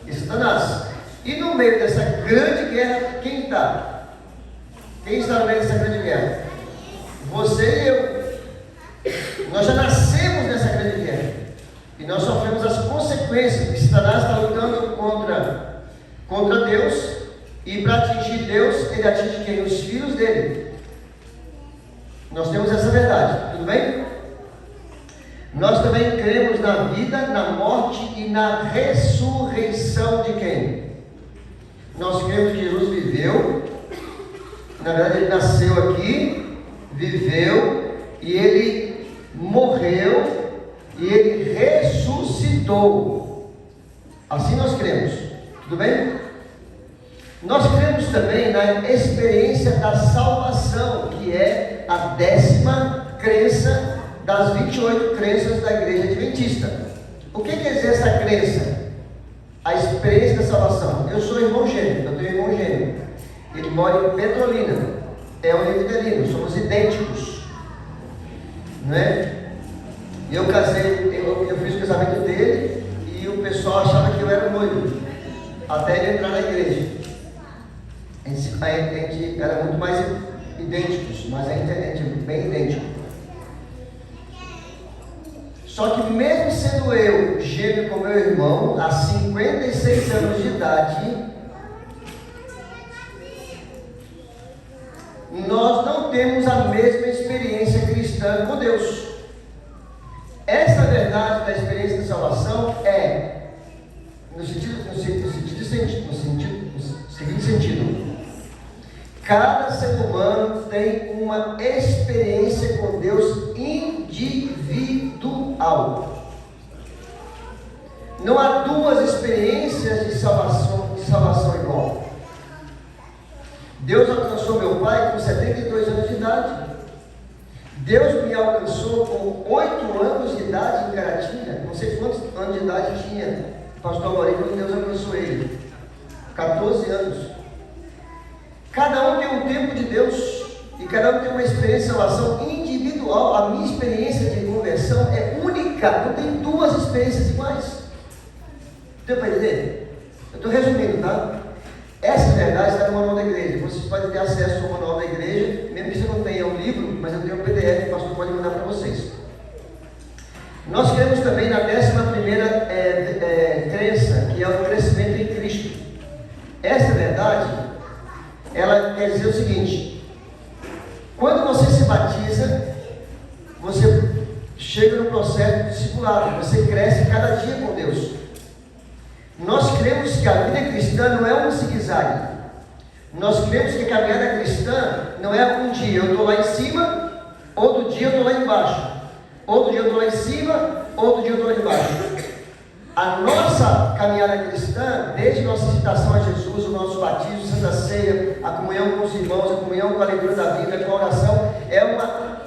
E Satanás. E no meio dessa grande guerra, quem está? Quem está no meio dessa grande guerra? Você e eu. Nós já nascemos nessa grande guerra. E nós sofremos as consequências, que Satanás está lutando contra Deus, e para atingir Deus, ele atinge quem? Os filhos dele. Nós temos essa verdade, tudo bem? Nós também cremos na vida, na morte e na ressurreição de quem? Nós cremos que Jesus viveu, na verdade ele nasceu aqui, viveu, e ele morreu, e ele ressuscitou. Assim nós cremos, tudo bem? Nós cremos também na experiência da salvação, que é a 10ª crença das 28 crenças da Igreja Adventista. O que quer dizer essa crença? A experiência da salvação. Eu sou irmão gêmeo, eu tenho irmão gêmeo. Ele mora em Petrolina, é um Nivelino, somos idênticos, não é? E eu casei, eu fiz o casamento dele e o pessoal achava que eu era noivo, até ele entrar na igreja. A gente era muito mais idênticos, mas a gente é bem idêntico. Só que mesmo sendo eu gêmeo com meu irmão, há 56 anos de idade, nós não temos a mesma experiência cristã com Deus. Essa verdade da experiência de salvação é no seguinte sentido: cada ser humano tem uma experiência com Deus individual. Não há duas experiências de salvação igual. Deus alcançou meu pai com 72 anos de idade. Deus me alcançou com 8 anos de idade em Caratinga. Não sei quantos anos de idade tinha o pastor Maurício quando Deus alcançou ele. 14 anos. Cada um tem um tempo de Deus e cada um tem uma experiência de salvação individual. A minha experiência de conversão é única. Não tem duas experiências iguais. Deu para entender? Eu estou resumindo, tá? Essa verdade está no manual da igreja. Vocês podem ter acesso ao manual da igreja, mesmo que você não tenha o livro, mas eu tenho um PDF que o pastor pode mandar para vocês. Nós queremos também na 11ª crença, que é o crescimento em Cristo. Essa verdade, ela quer dizer o seguinte: quando você se batiza, você chega no processo de discipulado, você cresce cada dia com Deus. Nós cremos que a vida cristã não é um zigue-zague. Nós cremos que a caminhada cristã não é um dia eu estou lá em cima, outro dia eu estou lá embaixo, outro dia eu estou lá em cima, outro dia eu estou lá embaixo. A nossa caminhada cristã, desde nossa aceitação a Jesus, o nosso batismo, Santa Ceia, a comunhão com os irmãos, a comunhão com a leitura da Bíblia, com a oração, é uma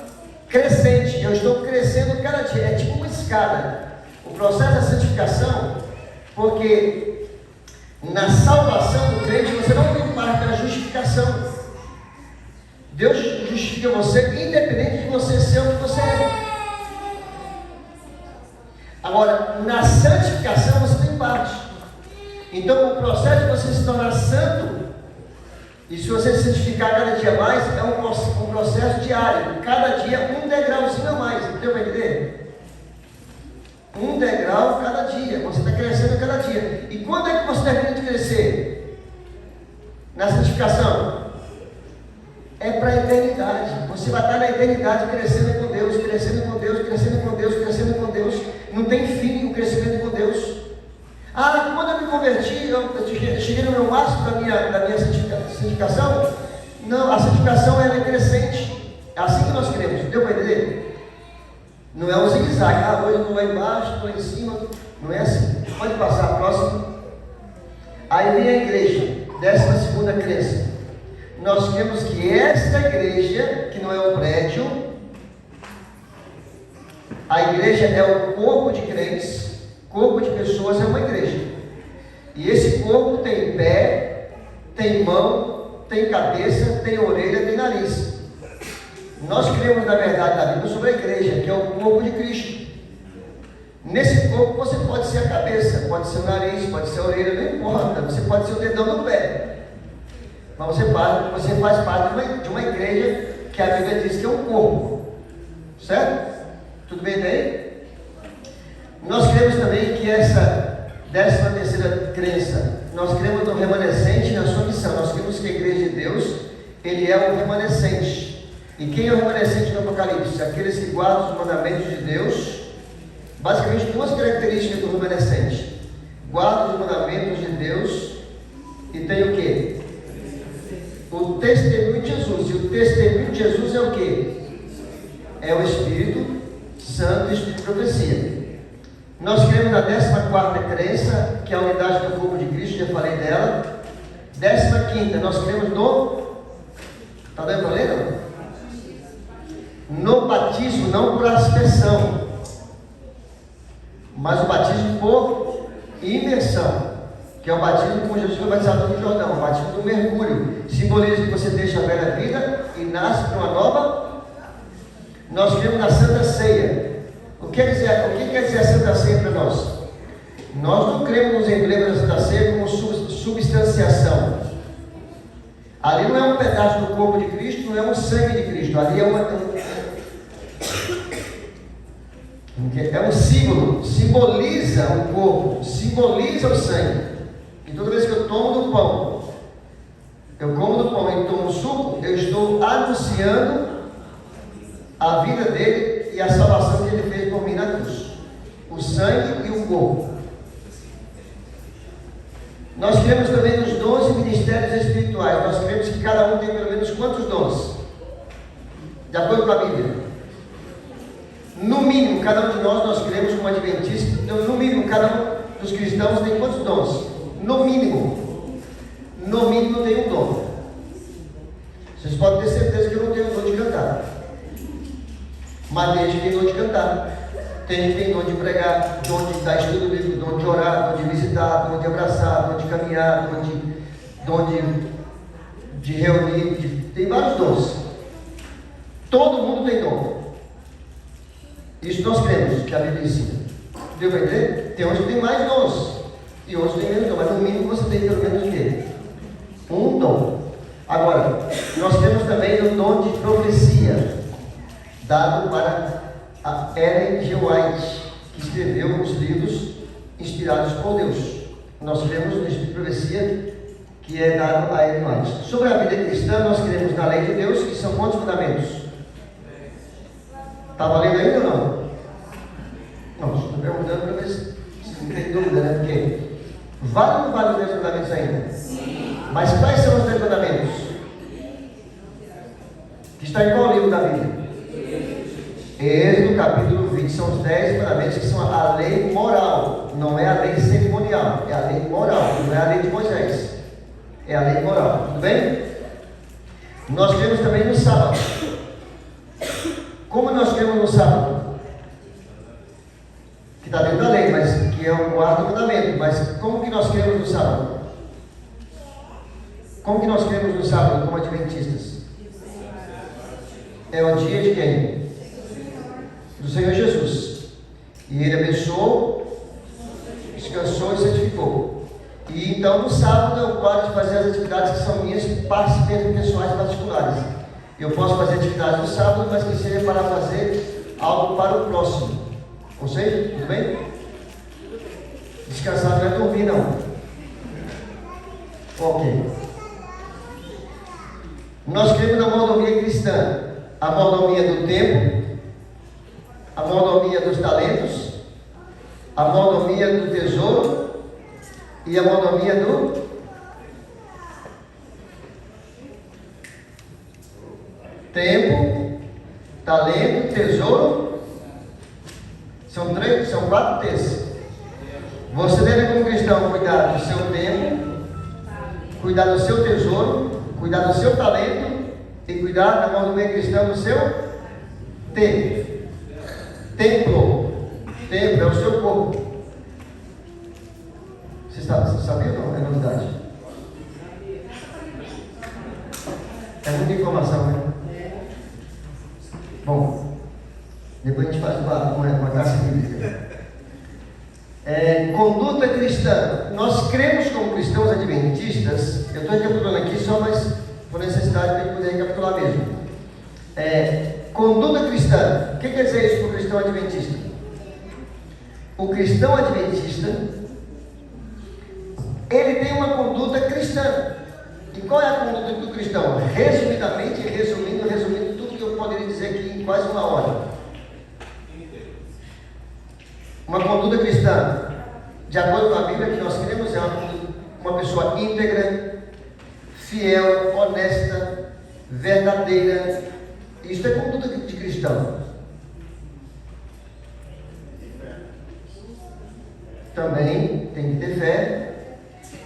crescente. Eu estou crescendo cada dia, é tipo uma escada. O processo da santificação, porque na salvação do crente você não tem parte da justificação. Deus justifica você independente de você ser o que você é. Agora, na santificação você tem parte. Então o processo de você se tornar santo, e se você se santificar cada dia mais, é um processo diário. Cada dia um degrauzinho a mais. Deu para entender? Um degrau cada dia, você está crescendo cada dia. E quando é que você termina de crescer? Na santificação? É para a eternidade. Você vai estar na eternidade crescendo com Deus, crescendo com Deus, crescendo com Deus, crescendo com Deus. Não tem fim o crescimento com Deus. Ah, quando eu me converti, eu cheguei no meu máximo da minha santificação. Não, a santificação ela é crescente. É assim que nós queremos. Deu para entender? Não é um zigue-zague. Ah, hoje eu estou lá embaixo, estou lá em cima. Não é assim. Pode passar, próximo. Aí vem a igreja, 12ª crença. Nós temos que esta igreja, que não é um prédio, a igreja é o corpo de crentes, corpo de pessoas é uma igreja. E esse corpo tem pé, tem mão, tem cabeça, tem orelha, tem nariz. Nós cremos na verdade da Bíblia sobre a igreja, que é o corpo de Cristo. Nesse corpo você pode ser a cabeça, pode ser o nariz, pode ser a orelha, não importa. Você pode ser o dedão do pé. Mas você faz parte de uma igreja que a Bíblia diz que é um corpo. Certo? Tudo bem daí? Nós cremos também que essa 13ª crença, nós cremos no remanescente e na sua missão. Nós cremos que a igreja de Deus, ele é o remanescente. E quem é o remanescente no Apocalipse? Aqueles que guardam os mandamentos de Deus. Basicamente duas características do remanescente: guarda os mandamentos de Deus e tem o quê? O testemunho de Jesus. E o testemunho de Jesus é o quê? É o Espírito Santo e Espírito de profecia. Nós cremos na 14ª crença, que é a unidade do corpo de Cristo, já falei dela. 15ª, nós cremos no... Está dando para ler, não? No batismo, não por aspersão, mas o batismo por imersão, que é o batismo como Jesus foi batizado no Jordão, o batismo do mergulho. Simboliza que você deixa a velha vida e nasce para uma nova. Nós cremos na Santa Ceia. O que quer dizer a Santa Ceia para nós? Nós não cremos nos emblemas da Santa Ceia como substanciação. Ali não é um pedaço do corpo de Cristo, não é um sangue de Cristo. Ali é um símbolo, simboliza o corpo, simboliza o sangue. E toda vez que eu tomo do pão, eu como do pão e tomo o suco, eu estou anunciando a vida dele e a salvação que ele fez por mim na cruz. O sangue e o corpo. Nós cremos também nos dons e ministérios espirituais. Nós cremos que cada um tem pelo menos quantos dons? De acordo com a Bíblia. No mínimo, cada um de nós cremos como adventistas. No mínimo, cada um dos cristãos tem quantos dons? No mínimo tem um dom. Vocês podem ter certeza que eu não tenho dom de cantar. Mas tem gente que tem dom de cantar. Tem gente que tem dom de pregar, dom de dar estudo bíblico, dom de orar, dom de visitar, dom de abraçar, dom de caminhar, dom de reunir. Tem vários dons. Todo mundo tem dom. Isso nós cremos que a Bíblia ensina. Deu para entender? Tem uns que tem mais dons e outros tem menos dons, mas no mínimo você tem pelo menos o quê? Um dom. Agora, nós temos também o dom de profecia, dado para a Ellen G. White, que escreveu os livros inspirados por Deus. Nós cremos no Espírito de profecia que é dado a Ellen White. Sobre a vida cristã, nós cremos na lei de Deus, que são quantos fundamentos? Está valendo ainda ou não? Não, estou perguntando para ver se não tem dúvida, né? Porque vale ou não vale os 10 mandamentos ainda? Sim. Mas quais são os 10 mandamentos? Que está em qual livro da Bíblia? Êxodo capítulo 20, são os 10 mandamentos que são a lei moral, não é a lei cerimonial, é a lei moral, não é a lei de Moisés, é a lei moral, tudo bem? Nós cremos também no sábado. Como nós cremos no sábado? Que está dentro da lei, mas que é o quarto mandamento, mas como que nós cremos no sábado? Como que nós cremos no sábado como adventistas? É o dia de quem? Do Senhor Jesus. E Ele abençoou, descansou e santificou. E então no sábado eu paro de fazer as atividades que são minhas pessoais particulares. Eu posso fazer atividades no sábado, mas que seja para fazer algo para o próximo. Ou seja, tudo bem? Descansar não é dormir, não. Ok. Nós cremos na mordomia cristã. A mordomia do tempo, a mordomia dos talentos, a mordomia do tesouro e a mordomia do tempo, talento, tesouro. São 4 T's. Você deve, como cristão, cuidar do seu tempo, cuidar do seu tesouro, cuidar do seu talento e cuidar da mordomia cristã do seu tempo. Templo é o seu corpo. Você sabia ou não? É novidade. É muita informação, né? Bom, depois a gente faz uma classe bíblica. Conduta cristã. Nós cremos como cristãos adventistas. Eu estou recapitulando aqui só, mas por necessidade para a gente poder recapitular mesmo. Conduta cristã. O que quer dizer isso para o cristão adventista? O cristão adventista, ele tem uma conduta cristã. E qual é a conduta do cristão? Resumidamente, resumindo tudo que eu poderia dizer aqui em quase uma hora. Uma conduta cristã, de acordo com a Bíblia que nós cremos, é uma pessoa íntegra, fiel, honesta, verdadeira. Isso é conduta de cristão. Também tem que ter fé.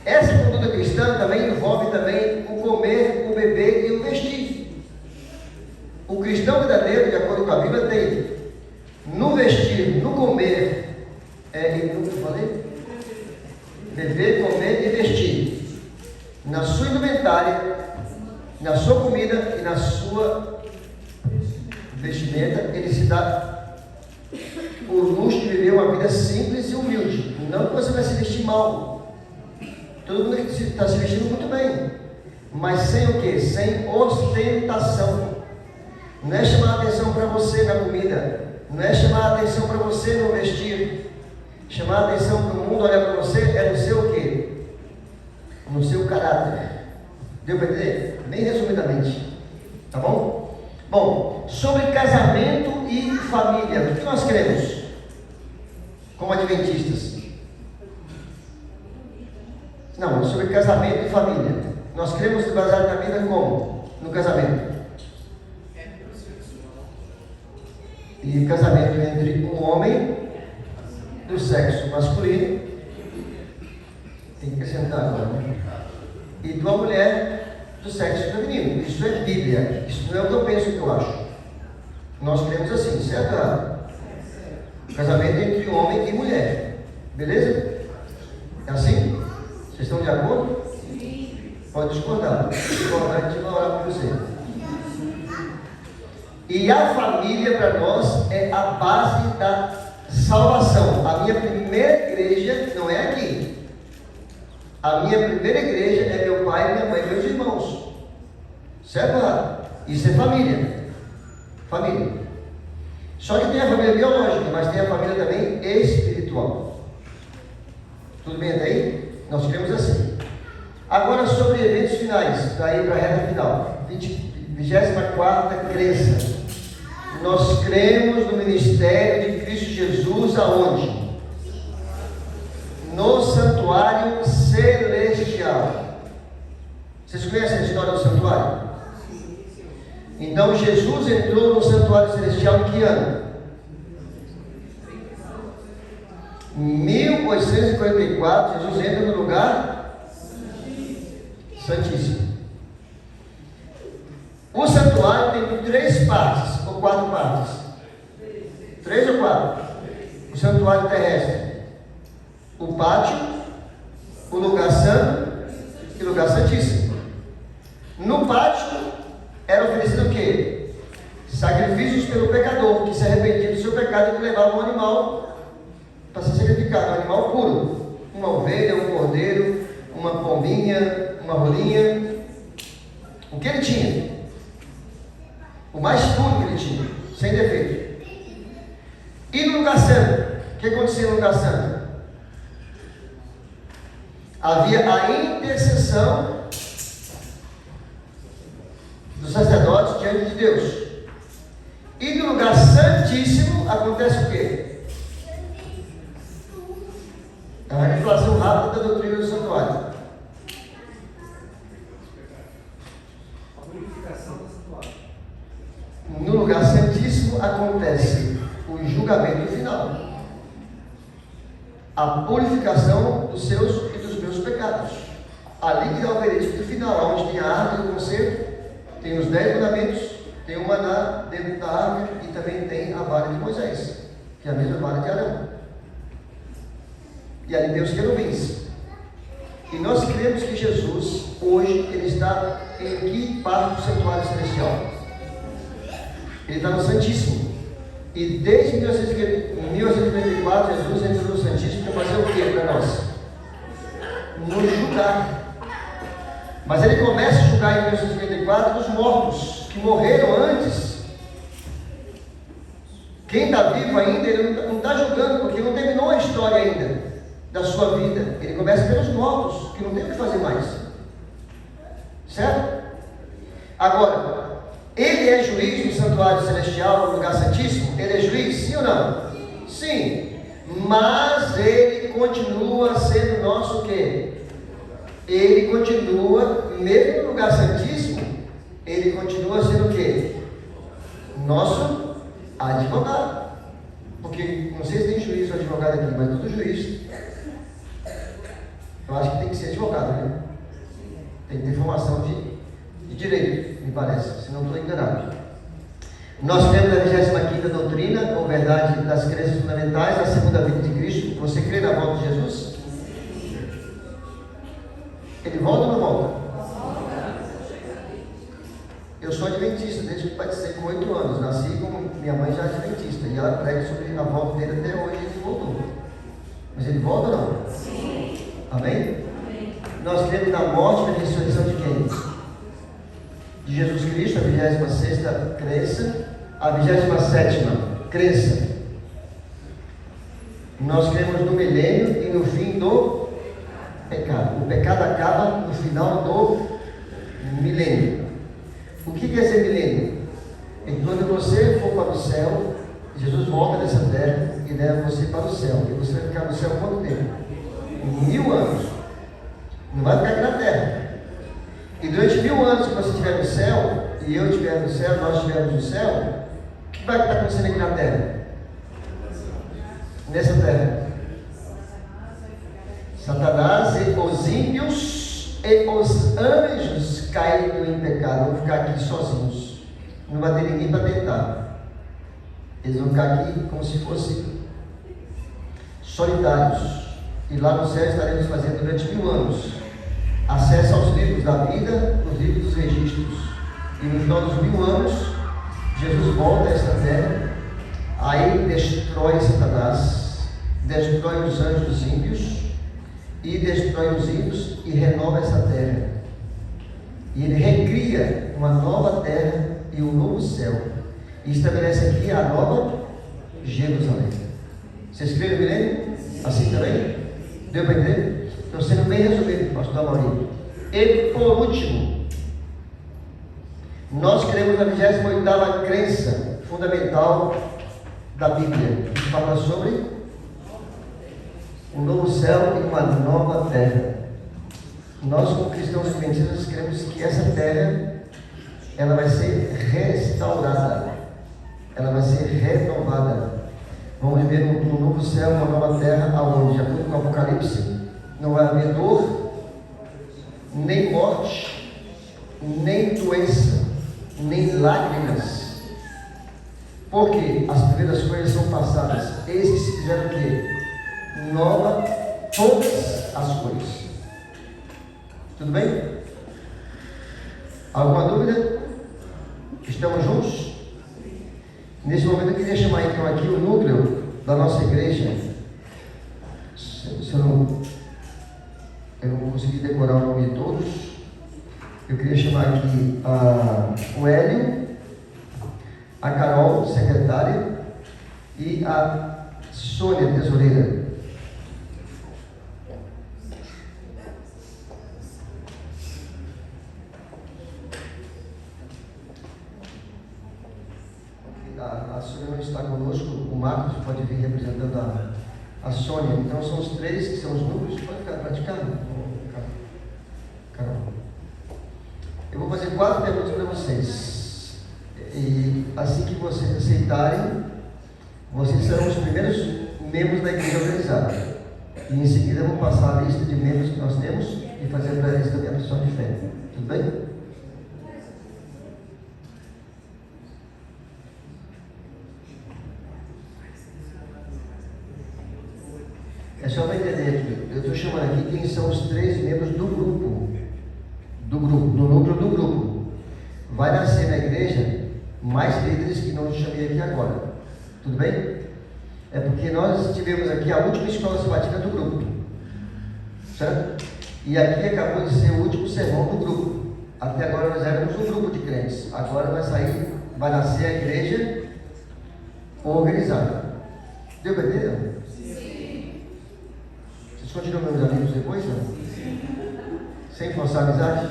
Essa conduta cristã também envolve também o comer, o beber e o vestir. O cristão verdadeiro, de acordo com a Bíblia, tem no vestir, no comer, como eu falei? Beber, comer e vestir. Na sua indumentária, na sua comida e na sua vestimenta, ele se dá o luxo de viver uma vida simples e humilde. Não que você vai se vestir mal. Todo mundo está se vestindo muito bem. Mas sem o quê? Sem ostentação. Não é chamar a atenção para você na comida. Não é chamar a atenção para você no vestir. Chamar a atenção para o mundo olhar para você é no seu o quê? No seu caráter. Deu para entender? Bem resumidamente. Tá bom? Bom, sobre casamento e família, o que nós cremos como adventistas? Não, sobre casamento e família. Nós cremos baseado na Bíblia como? No casamento. E casamento entre um homem do sexo masculino, tem que acrescentar agora, né? E de uma mulher do sexo feminino. Isso é Bíblia. Isso não é o que eu penso, que eu acho. Nós cremos assim, certo? Casamento entre homem e mulher. Beleza? É assim? Vocês estão de acordo? Sim. Pode discordar. Se discordar, a gente vai orar por você. E a família para nós é a base da salvação. A minha primeira igreja não é aqui. A minha primeira igreja é meu pai, minha mãe e meus irmãos. Certo? Isso é família. Família. Só que tem a família biológica, mas tem a família também espiritual. Tudo bem até aí? Nós cremos assim. Agora sobre eventos finais, daí para a reta final. 24ª crença. Nós cremos no ministério de Cristo Jesus aonde? No santuário celestial. Vocês conhecem a história do santuário? Então Jesus entrou no santuário celestial em que ano? 1844, Jesus entra no lugar santíssimo. O santuário tem 3 partes, ou 4 partes? 3 ou 4? O santuário terrestre, o pátio, o lugar santo e o lugar santíssimo. No pátio era oferecido o quê? Sacrifícios pelo pecador, que se arrependia do seu pecado e levava um animal para ser sacrificado, um animal puro. Uma ovelha, um cordeiro, uma pombinha, uma rolinha. O que ele tinha? O mais puro que ele tinha, sem defeito. E no lugar santo? O que acontecia no lugar santo? Havia a intercessão dos sacerdotes diante de Deus. E no lugar santíssimo acontece o quê? É uma revelação rápida da doutrina do santuário. No lugar santíssimo acontece o julgamento final, a purificação dos seus e dos meus pecados. Ali que dá o veredicto final, onde tem a árvore do concerto, tem os 10 mandamentos, tem o maná dentro da árvore e também tem a vara de Moisés, que é a mesma vara de Arão. E ali tem os querubins. E nós cremos que Jesus, hoje, ele está em que parte do santuário celestial? Ele está no Santíssimo. E desde 1934, Jesus entrou no Santíssimo para fazer o que para nós? Nos julgar. Mas ele começa a julgar em 1934 os mortos, que morreram antes. Quem está vivo ainda, ele não está julgando, porque não terminou a história ainda da sua vida. Ele começa pelos mortos, que não tem o que fazer mais. Certo? Agora, ele é juiz no santuário celestial, no lugar santíssimo? Ele é juiz, sim ou não? Sim. Mas ele continua sendo nosso o quê? Ele continua, mesmo no lugar santíssimo, ele continua sendo o quê? Nosso advogado. Porque, não sei se tem juiz ou advogado aqui, mas todo juiz, eu acho que tem que ser advogado, né? Tem que ter formação de direito, me parece, se não estou enganado. Nós temos a 25ª doutrina, ou verdade das crenças fundamentais, a segunda vinda de Cristo. Você crê na volta de Jesus? Ele volta ou não volta? Eu sou adventista desde que participei com 8 anos. Nasci com minha mãe já adventista. E ela prega sobre a volta dele até hoje. Ele voltou. Mas ele volta ou não? Sim. Amém? Amém. Nós cremos na morte e na ressurreição de quem? De Jesus Cristo, a 26ª crença. A 27ª crença. Nós cremos no milênio e no fim do pecado. O pecado acaba no final do milênio. O que quer dizer milênio? É que quando você for para o céu, Jesus volta dessa terra e leva você para o céu. E você vai ficar no céu quanto tempo? 1000 anos. Não vai ficar aqui na terra. E durante 1000 anos que você estiver no céu, e eu estiver no céu, nós estivermos no céu, o que vai estar acontecendo aqui na terra? Nessa terra? Satanás e os ímpios e os anjos caíram em pecado, vão ficar aqui sozinhos. Não vai ter ninguém para tentar. Eles vão ficar aqui como se fossem solitários. E lá no céu estaremos fazendo durante 1000 anos acesso aos livros da vida, os livros dos registros. E no final dos 1000 anos, Jesus volta a esta terra, aí destrói Satanás, destrói os anjos ímpios, e destrói os ímpios e renova essa terra. E ele recria uma nova terra e um novo céu. E estabelece aqui a nova Jerusalém. Vocês creem no milênio? Assim também? Deu para entender? Estou sendo bem resumido, pastor Amaury. E por último, nós cremos na 28ª crença fundamental da Bíblia, que fala sobre um novo céu e uma nova terra. Nós, como cristãos adventistas, cremos que essa terra ela vai ser restaurada, ela vai ser renovada. Vamos viver um novo céu, uma nova terra, aonde, de acordo com o Apocalipse, não vai haver dor, nem morte, nem doença, nem lágrimas. Porque as primeiras coisas são passadas. Eis que se fizeram o quê? Nova todas as coisas. Tudo bem? Alguma dúvida? Estamos juntos? Nesse momento eu queria chamar então aqui o núcleo da nossa igreja. Eu não consegui decorar o nome de todos. Eu queria chamar aqui o Hélio, a Carol, secretária, e a Sônia, tesoureira. A Sônia não está conosco, o Marcos pode vir representando a Sônia. Então são os três que são os núcleos. Pode ficar praticando? Carol. Eu vou fazer 4 perguntas para vocês. E assim que vocês aceitarem, vocês serão os primeiros membros da igreja organizada. E em seguida eu vou passar a lista de membros que nós temos e fazer para eles também a profissão de fé. Tudo bem? É só para entender, eu estou chamando aqui quem são os 3 membros do grupo, do núcleo do grupo. Vai nascer na igreja mais líderes que não chamei aqui agora. Tudo bem? É porque nós tivemos aqui a última escola sabatina do grupo, certo? E aqui acabou de ser o último sermão do grupo. Até agora nós éramos um grupo de crentes. Agora vai nascer a igreja organizada. Deu para entender? Continuam meus amigos depois, não? Sem forçar a amizade?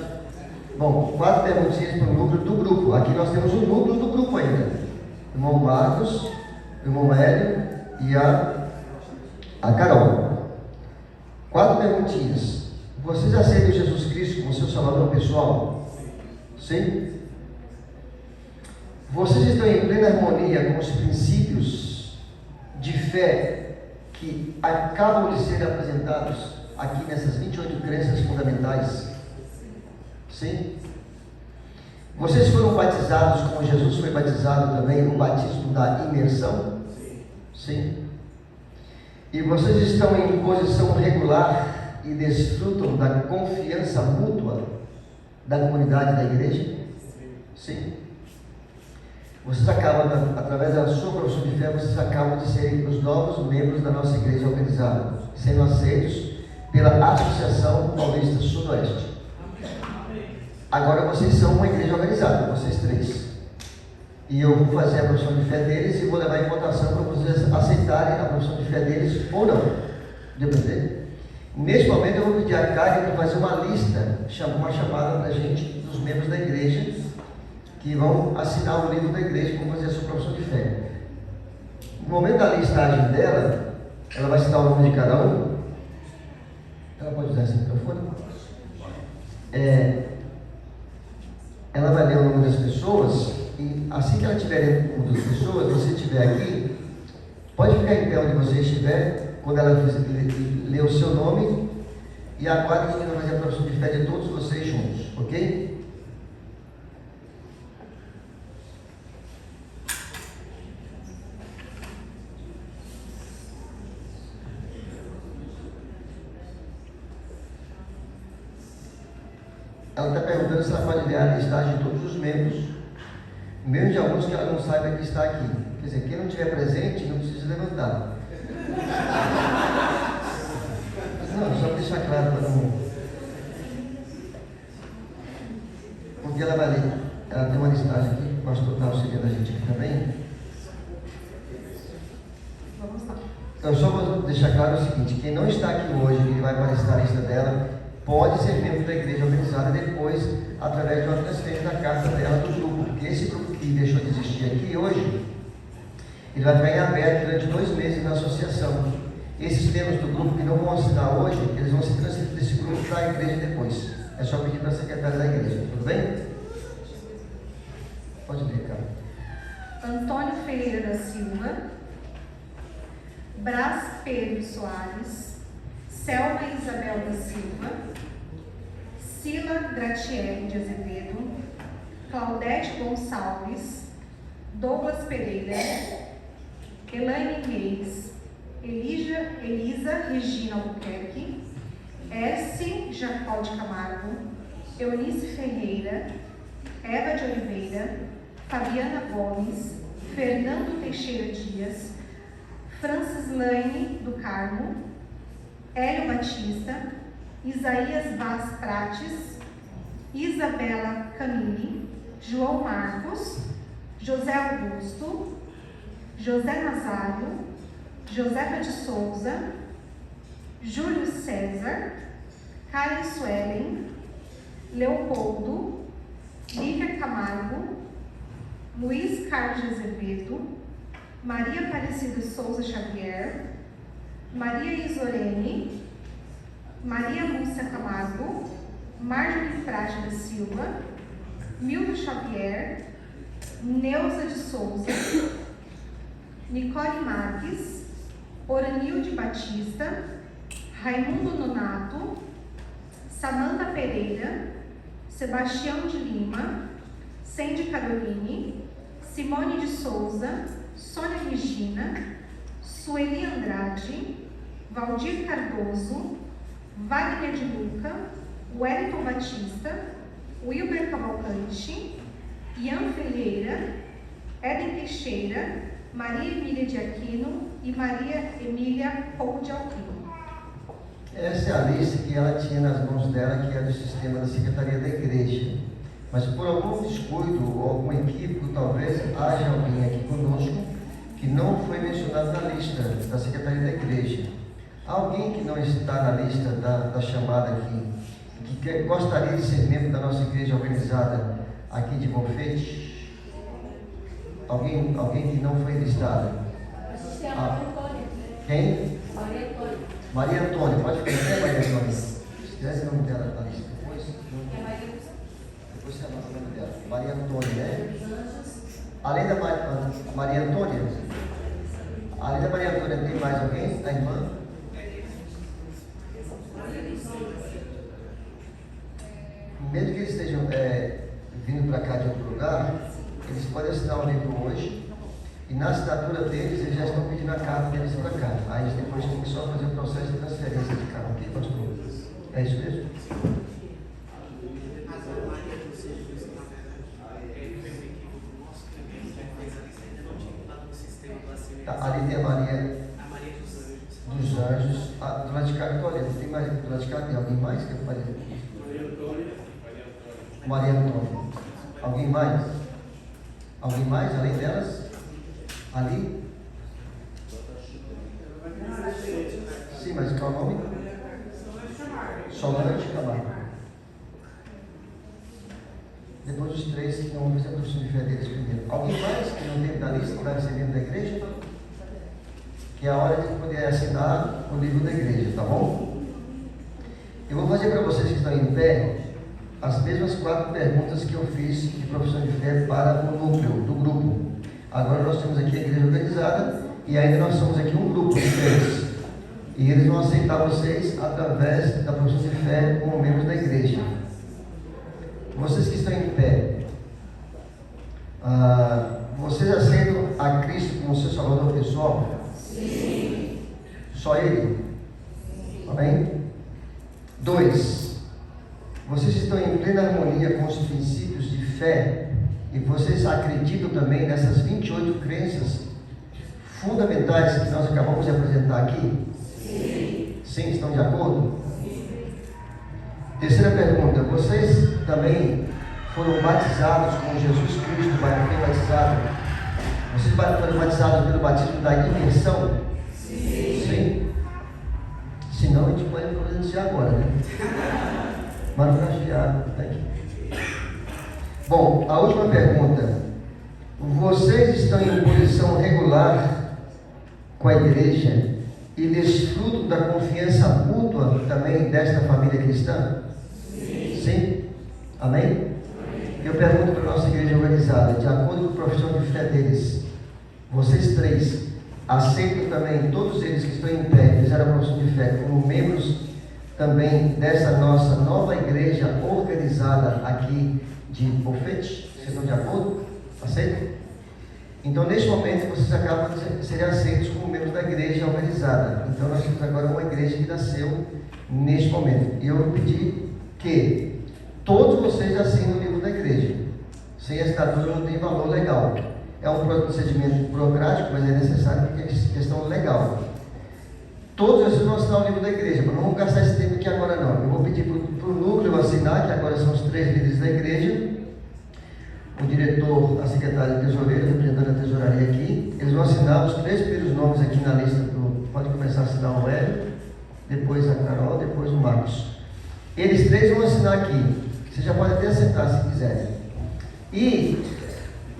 Bom, 4 perguntinhas para o núcleo do grupo. Aqui nós temos o núcleo do grupo ainda. Irmão Marcos, irmão Hélio e a Carol. 4 perguntinhas. Vocês aceitam Jesus Cristo como seu salvador pessoal? Sim? Vocês estão em plena harmonia com os princípios de fé que acabam de ser apresentados aqui nessas 28 crenças fundamentais? Sim? Vocês foram batizados como Jesus foi batizado também, no batismo da imersão? Sim? E vocês estão em posição regular e desfrutam da confiança mútua da comunidade da igreja? Sim. Vocês acabam, através da sua profissão de fé, vocês acabam de serem os novos membros da nossa igreja organizada, sendo aceitos pela Associação Paulista Sudoeste. Agora vocês são uma igreja organizada, vocês três. E eu vou fazer a profissão de fé deles e vou levar em votação para vocês aceitarem a profissão de fé deles ou não. Depender. Neste momento eu vou pedir a Karen para fazer uma lista, uma chamada para a gente, dos membros da igreja, que vão assinar o livro da igreja para fazer a sua profissão de fé. No momento da listagem dela, ela vai citar o nome de cada um. Ela pode usar esse microfone? Ela vai ler o nome das pessoas e assim que ela tiver o nome das pessoas, você estiver aqui, pode ficar em pé onde você estiver, quando ela ler o seu nome, e aguarde que vai fazer a profissão de fé de todos vocês juntos, ok? Ela está perguntando se ela pode ler a listagem de todos os membros, mesmo de alguns que ela não saiba que está aqui. Quer dizer, quem não estiver presente não precisa levantar. Não, só para deixar claro para não. Porque ela vai ler. Ela tem uma listagem aqui, o pastor está auxiliando a gente aqui também. Vamos lá. Eu só vou deixar claro o seguinte: quem não está aqui hoje, que vai aparecer na lista dela, pode ser membro da igreja organizada depois, através de uma transferência da carta dela do grupo, porque esse grupo que deixou de existir aqui hoje, ele vai ficar em aberto durante 2 meses na associação. Esses membros do grupo que não vão assinar hoje, eles vão ser transferidos desse grupo para a igreja depois. É só pedir para a secretária da igreja, tudo bem? Pode ler, cara. Antônio Ferreira da Silva, Brás Pedro Soares, Selma Isabel da Silva, Sila Gratieri de Azevedo, Claudete Gonçalves, Douglas Pereira, Elaine Reis, Elisa Regina Albuquerque, S. Jacó de Camargo, Eunice Ferreira, Eva de Oliveira, Fabiana Gomes, Fernando Teixeira Dias, Francis Laine do Carmo, Hélio Batista, Isaías Vaz Prates, Isabela Camille, João Marcos, José Augusto, José Nazário, Josefa de Souza, Júlio César, Karen Suelen, Leopoldo, Lívia Camargo, Luiz Carlos de Azevedo, Maria Aparecida Souza Xavier, Maria Isorene, Maria Lúcia Camargo, Marjorie Frade da Silva, Milton Xavier, Neuza de Souza, Nicole Marques, Oranilde Batista, Raimundo Nonato, Samanta Pereira, Sebastião de Lima, Sandy Caroline, Simone de Souza, Sônia Regina, Sueli Andrade, Valdir Cardoso, Wagner de Luca, Wellington Batista, Wilber Cavalcante, Ian Ferreira, Eden Teixeira, Maria Emília de Aquino e Maria Emília Pouco de Alpino. Essa é a lista que ela tinha nas mãos dela, que é do sistema da Secretaria da Igreja. Mas por algum descuido ou algum equívoco, talvez haja alguém aqui conosco que não foi mencionado na lista da Secretaria da Igreja. Alguém que não está na lista da chamada aqui, que gostaria de ser membro da nossa igreja organizada aqui de Bonfete? Alguém que não foi listado? Quem? Maria Antônia. Pode ficar até Maria Antônia. Escreve o nome dela na lista depois. Depois você anota o nome dela. Maria Antônia, né? Além da Maria Antônia, tem mais alguém? A irmã? Mesmo que eles estejam vindo para cá de outro lugar, eles podem assinar o livro hoje, e na assinatura deles, eles já estão pedindo a carta deles para cá. Aí depois tem que só fazer o processo de transferência de carta, ok, pastor? É isso mesmo? ali tem a Maria A Maria dos Anjos. Do lado de cá eu estou olhando. Tem mais do lado de cá? Tem alguém mais que eu falei? Maria Antônia. Alguém mais? Alguém mais além delas? Ali? Sim, mas qual é o nome? Solange Camargo. Depois os três que não fizeram a profissão de fé deles primeiro. Alguém mais que não teve na lista que está recebendo da igreja? Que é a hora de poder assinar o livro da igreja, tá bom? Eu vou fazer para vocês que estão em pé as mesmas 4 perguntas que eu fiz de profissão de fé para o núcleo do grupo. Agora nós temos aqui a igreja organizada e ainda nós somos aqui um grupo de 3. E eles vão aceitar vocês através da profissão de fé como membros da igreja. Vocês que estão em pé, vocês aceitam a Cristo como seu Salvador pessoal? Sim. Só Ele? Sim. Amém? 2. Vocês estão em plena harmonia com os princípios de fé e vocês acreditam também nessas 28 crenças fundamentais que nós acabamos de apresentar aqui? Sim. Sim, estão de acordo? Terceira pergunta, vocês também foram batizados com Jesus Cristo, foi batizado? Vocês foram batizados pelo batismo da imersão? Sim. Sim? Se não, a gente pode providenciar agora, né? Mas não acho que tá aqui. Bom, a última pergunta. Vocês estão em posição regular com a igreja e desfrutam da confiança mútua também desta família cristã? Sim. Sim? Amém? Amém. Eu pergunto para a nossa igreja organizada, de acordo com a profissão de fé deles, vocês 3 aceitam também, todos eles que estão em pé, fizeram a profissão de fé, como membros também dessa nossa nova igreja organizada aqui de Bofete? Vocês estão de acordo? Aceitam? Então, neste momento, vocês acabam de serem aceitos como membros da igreja organizada. Então, nós temos agora uma igreja que nasceu neste momento. E eu vou pedir que todos vocês assinem o livro da igreja. Sem assinatura não tem valor legal. É um procedimento burocrático, mas é necessário porque é questão legal. Todos vocês vão assinar o livro da igreja, mas não vamos gastar esse tempo aqui agora não. Eu vou pedir para o núcleo assinar, que agora são os 3 líderes da igreja, o diretor, a secretária e tesoureiro, representando a tesouraria aqui. Eles vão assinar os 3 primeiros nomes aqui na lista. Pode começar a assinar o Hélio, depois a Carol, depois o Marcos. Eles 3 vão assinar aqui. Você já pode até sentar se quiser. E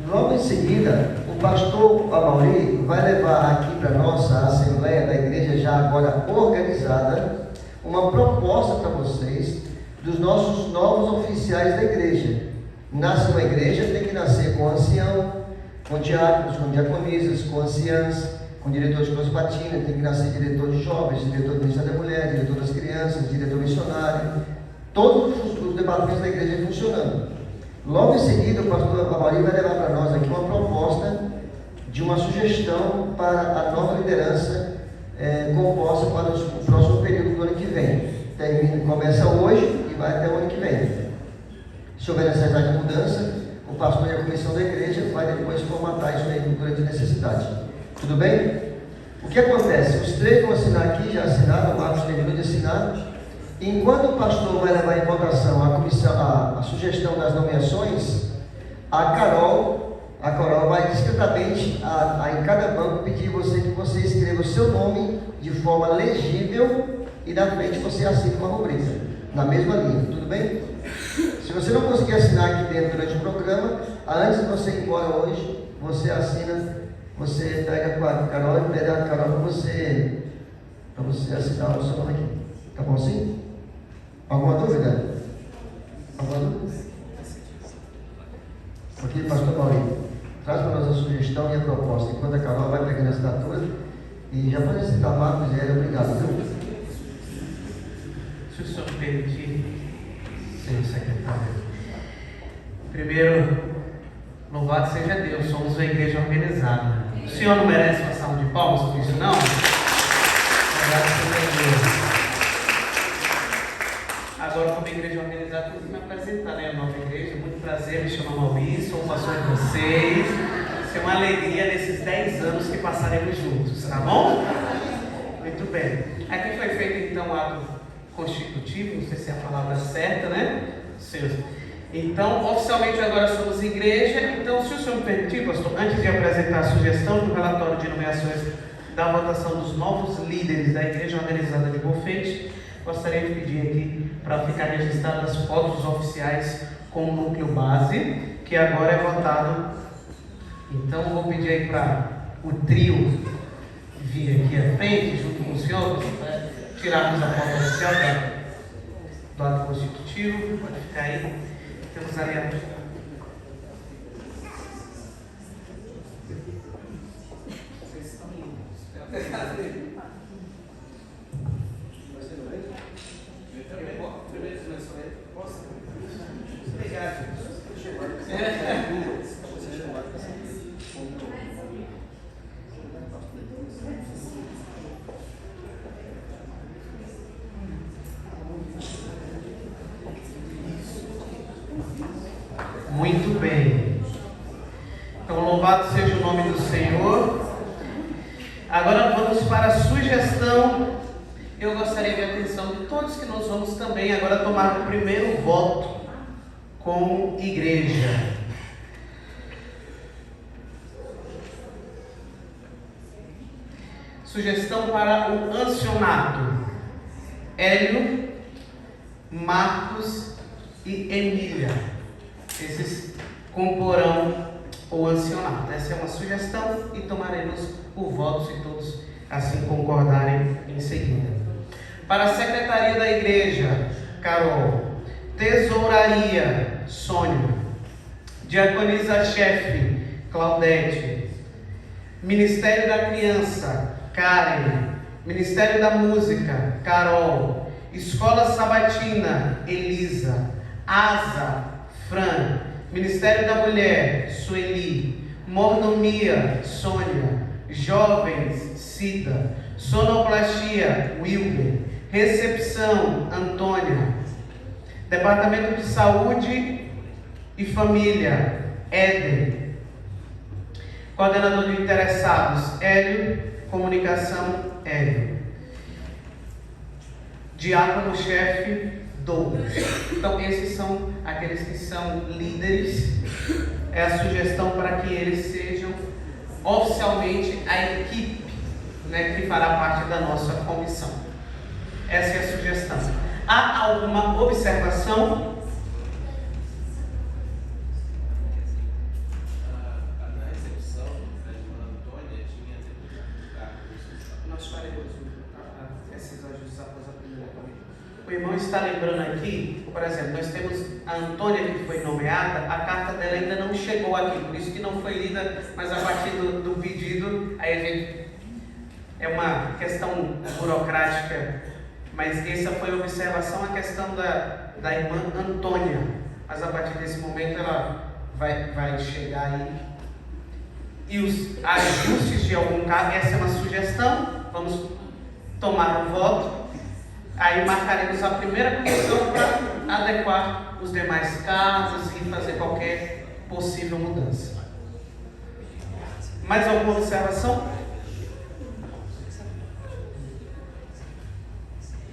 logo em seguida, o pastor Amauri vai levar aqui para a nossa Assembleia da Igreja, já agora organizada, uma proposta para vocês dos nossos novos oficiais da igreja. Nasce uma igreja, tem que nascer com ancião, com diáconos, com diaconisas, com anciãs, com diretor de crossbatina, tem que nascer diretor de jovens, diretor do Ministério da Mulher, diretor das crianças, diretor missionário, todos os departamentos da igreja funcionando. Logo em seguida, o pastor Amauri vai levar para nós aqui uma proposta de uma sugestão para a nova liderança composta para o próximo período do ano que vem. Começa hoje e vai até o ano que vem. Se houver necessidade de mudança, o pastor e a comissão da igreja vai depois formatar isso aí durante a necessidade. Tudo bem? O que acontece? Os 3 vão assinar aqui, já assinaram, o Marcos terminou de assinar. Enquanto o pastor vai levar em votação a sugestão das nomeações, a Carol vai discretamente em cada banco pedir que você escreva o seu nome de forma legível e na frente você assine uma rubrica, na mesma linha, tudo bem? Se você não conseguir assinar aqui dentro durante o programa, antes de você ir embora hoje, você assina, você pega com a Carol e pede a Carol para você assinar o seu nome aqui, tá bom assim? Alguma dúvida? Alguma dúvida? Ok, pastor Maurício, traz para nós a sugestão e a proposta, enquanto a Carol vai pegando a assinatura, e já pode citar Marcos e Hélio, obrigado, viu? Se o senhor permitir, senhor secretário. Primeiro, louvado seja Deus, somos uma igreja organizada. O senhor não merece uma salva de palmas por isso, não? Louvado seja Deus. Agora, como igreja organizada, eu vou me apresentar, né? A nova igreja. Muito prazer, me chamo Maurício, sou o pastor de vocês. ter uma alegria nesses 10 anos que passaremos juntos, tá bom? Muito bem. Aqui foi feito então o ato constitutivo, não sei se é a palavra certa, né? Então, oficialmente agora somos igreja. Então, se o senhor me permitir, pastor, antes de apresentar a sugestão do relatório de nomeações da votação dos novos líderes da Igreja Organizada de Bofete, gostaria de pedir aqui para ficar registradas as fotos oficiais com o núcleo base, que agora é votado. Então, vou pedir aí para o trio vir aqui à frente, junto com o senhor, para tirarmos a foto oficial do ato constitutivo. Pode ficar aí. Temos ali a... Muito bem. Então, louvado seja o nome do Senhor. Agora vamos para a sugestão. Eu gostaria de atenção de todos que nós vamos também agora tomar o primeiro voto como igreja. Sugestão para o ancianato: Hélio, Marcos e Emília. Esses comporão o ancianato. Essa é uma sugestão e tomaremos o voto se todos assim concordarem em seguida. Para a secretaria da igreja: Carol. Tesouraria: Sônia. Diaconisa-chefe: Claudete. Ministério da Criança: Karen. Ministério da Música: Carol. Escola Sabatina: Elisa. Asa: Fran. Ministério da Mulher: Sueli. Mordomia: Sônia. Jovens: Cida. Sonoplastia: Wilber. Recepção: Antônia. Departamento de Saúde e Família: Éden. Coordenador de interessados: Hélio. Comunicação: Hélio. Diácono-chefe: Douglas. Então, esses são aqueles que são líderes. É a sugestão para que eles sejam oficialmente a equipe, né, que fará parte da nossa comissão. Essa é a sugestão. Há alguma observação? Na recepção da irmã Antônia tinha Nós faremos esses ajustes após a primeira comunhão. O irmão está lembrando aqui, por exemplo, nós temos a Antônia que foi nomeada, a carta dela ainda não chegou aqui, por isso que não foi lida, mas a partir do pedido, aí a gente, é uma questão burocrática, mas essa foi a observação, a questão da irmã Antônia, mas a partir desse momento ela vai chegar aí. E os ajustes de algum caso, essa é uma sugestão, vamos tomar um voto. Aí marcaremos a primeira comissão para adequar os demais casos e fazer qualquer possível mudança. Mais alguma observação?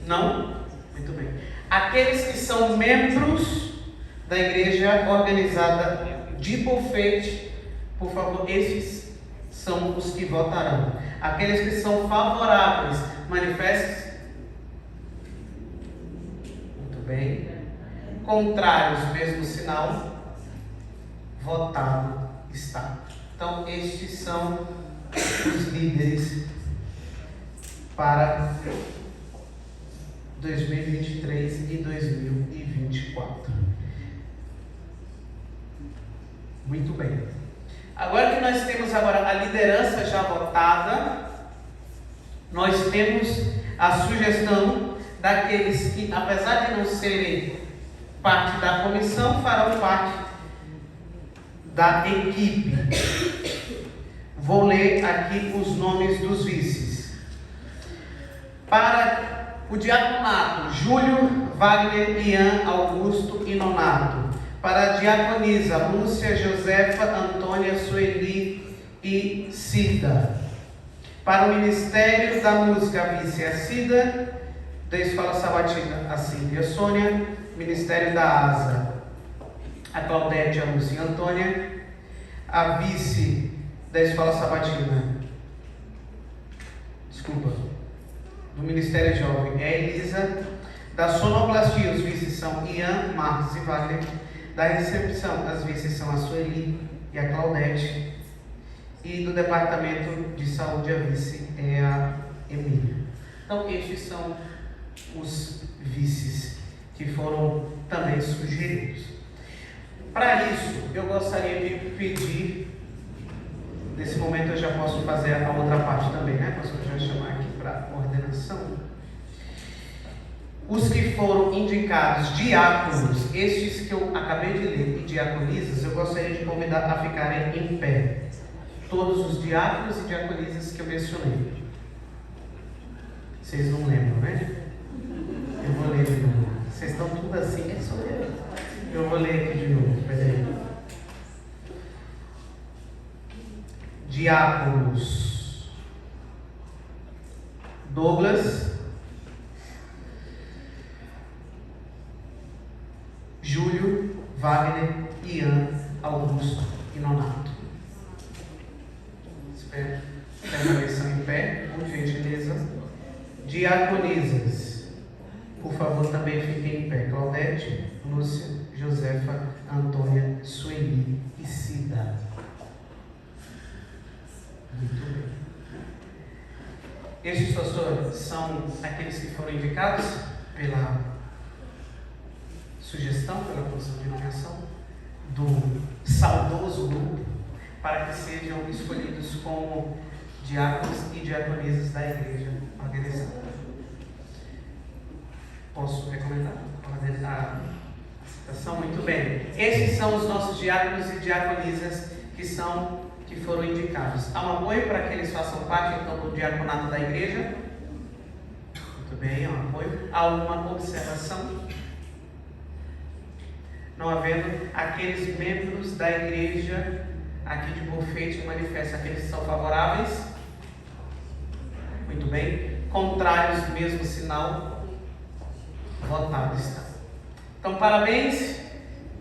Não? Muito bem. Aqueles que são membros da Igreja Organizada de Bofete, por favor, esses são os que votarão. Aqueles que são favoráveis, manifestem. Bem, contrários, mesmo sinal. Votado está. Então, estes são os líderes para 2023 e 2024. Muito bem. Agora que nós temos a liderança já votada, nós temos a sugestão daqueles que, apesar de não serem parte da comissão, farão parte da equipe. Vou ler aqui os nomes dos vices. Para o diaconato: Júlio, Wagner, Ian, Augusto e Nonato. Para a diaconisa: Lúcia, Josefa, Antônia, Sueli e Cida. Para o Ministério da Música, a vice é a Cida. Da Escola Sabatina, a Cida e a Sônia. Ministério da ASA, a Claudete, a Lúcia e a Antônia. A vice da Escola Sabatina, do Ministério Jovem é a Elisa. Da Sonoplastia, os vices são Ian, Marcos e Wagner. Da Recepção, as vices são a Sueli e a Claudete. E do Departamento de Saúde, a vice é a Emília. Então, estes são os vices que foram também sugeridos. Para isso, eu gostaria de pedir, nesse momento eu já posso fazer a outra parte também, né? Posso já chamar aqui para ordenação. Os que foram indicados diáconos, estes que eu acabei de ler, e diaconisas, eu gostaria de convidar a ficarem em pé. Todos os diáconos e diaconisas que eu mencionei. Vocês não lembram, né? Eu vou ler de novo. Vocês estão tudo assim, é só eu. Eu vou ler aqui de novo, peraí. Diáconos: Douglas, Júlio, Wagner, Ian, Augusto e Nonato. Espero permaneçam em pé, por gentileza. Diaconisas, por favor, também fiquem em pé. Claudete, Lúcia, Josefa, Antônia, Sueli e Cida. Muito bem. Estes pastores são aqueles que foram indicados pela sugestão, pela comissão de nomeação do saudoso grupo, para que sejam escolhidos como diáconos e diaconisas da igreja organizada. Posso recomendar a citação? Muito bem. Esses são os nossos diáconos e diaconisas que foram indicados. Há um apoio para que eles façam parte, então, do diaconato da igreja? Muito bem, há um apoio. Há uma observação? Não havendo, aqueles membros da igreja aqui de Bofete manifestam aqueles que são favoráveis? Muito bem. Contrários, mesmo sinal. Votado está. Então, parabéns,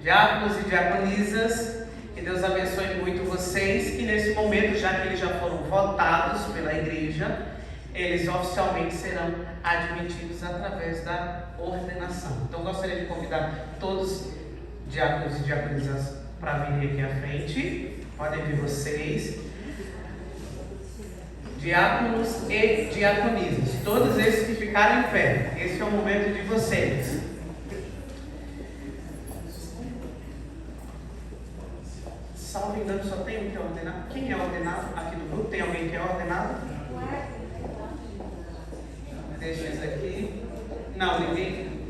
diáconos e diaconisas. Que Deus abençoe muito vocês. E nesse momento, já que eles já foram votados pela igreja, eles oficialmente serão admitidos através da ordenação. Então, gostaria de convidar todos diáconos e diaconisas para virem aqui à frente. Podem vir vocês. Diáconos e diaconisas, todos esses que ficaram em pé. Esse é o momento de vocês. Salvo engano, só tem um que é ordenado. Quem é ordenado aqui do grupo? Tem alguém que é ordenado? Deixa esse aqui. Não,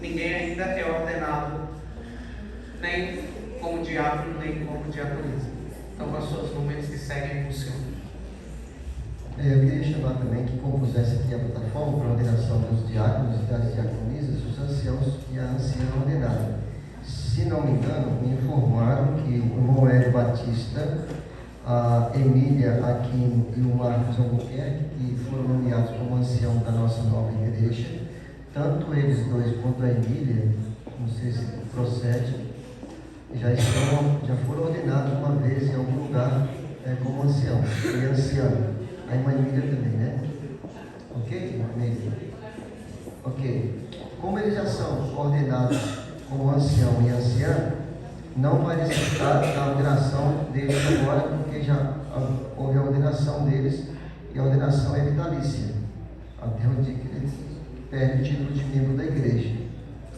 ninguém ainda é ordenado, nem como diácono, nem como diaconisa. Então, quais são os momentos que seguem o Senhor? Eu queria chamar também que compusesse aqui a plataforma para a ordenação dos diáconos e das diaconisas, os anciãos e a anciã ordenada. Se não me engano, me informaram que o irmão Hélio Batista, a Emília Aquino e o Marcos Albuquerque, que foram nomeados como ancião da nossa nova igreja, tanto eles dois quanto a Emília, não sei se procede, já foram ordenados uma vez em algum lugar como ancião e anciã. A irmã Emília também, né? Ok? Emília? Ok. Como eles já são ordenados como ancião e anciã, não vai necessitar da ordenação deles agora, porque já houve a ordenação deles e a ordenação é vitalícia, até o dia que eles perdem o título de membro da igreja.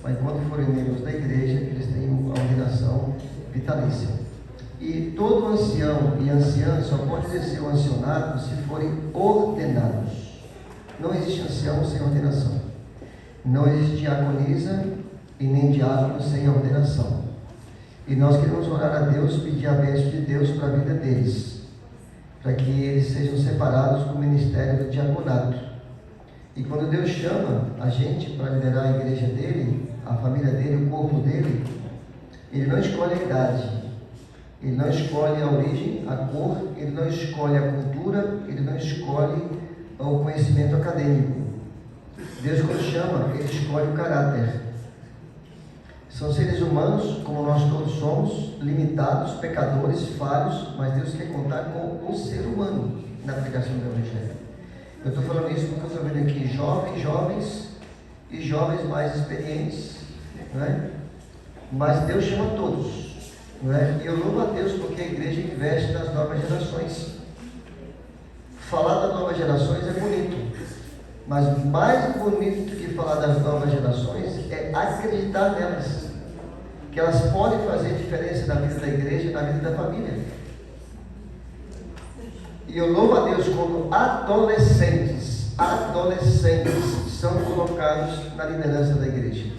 Mas enquanto forem membros da igreja, eles têm a ordenação vitalícia. E todo ancião e anciã só pode exercer o ancianato se forem ordenados. Não existe ancião sem ordenação. Não existe diaconisa e nem diácono sem ordenação. E nós queremos orar a Deus, pedir a bênção de Deus para a vida deles, para que eles sejam separados do ministério do diaconato. E quando Deus chama a gente para liderar a igreja dele, a família dele, o corpo dele, ele não escolhe a idade. Ele não escolhe a origem, a cor, ele não escolhe a cultura, ele não escolhe o conhecimento acadêmico. Deus, quando chama, ele escolhe o caráter. São seres humanos, como nós todos somos, limitados, pecadores, falhos, mas Deus quer contar com o ser humano na pregação do Evangelho. Eu estou falando isso porque eu estou vendo aqui jovens e jovens mais experientes, não é? Mas Deus chama todos, não é? E eu louvo a Deus porque a igreja investe nas novas gerações. Falar das novas gerações é bonito, mas mais bonito do que falar das novas gerações é acreditar nelas, que elas podem fazer diferença na vida da igreja e na vida da família. E eu louvo a Deus quando adolescentes são colocados na liderança da igreja.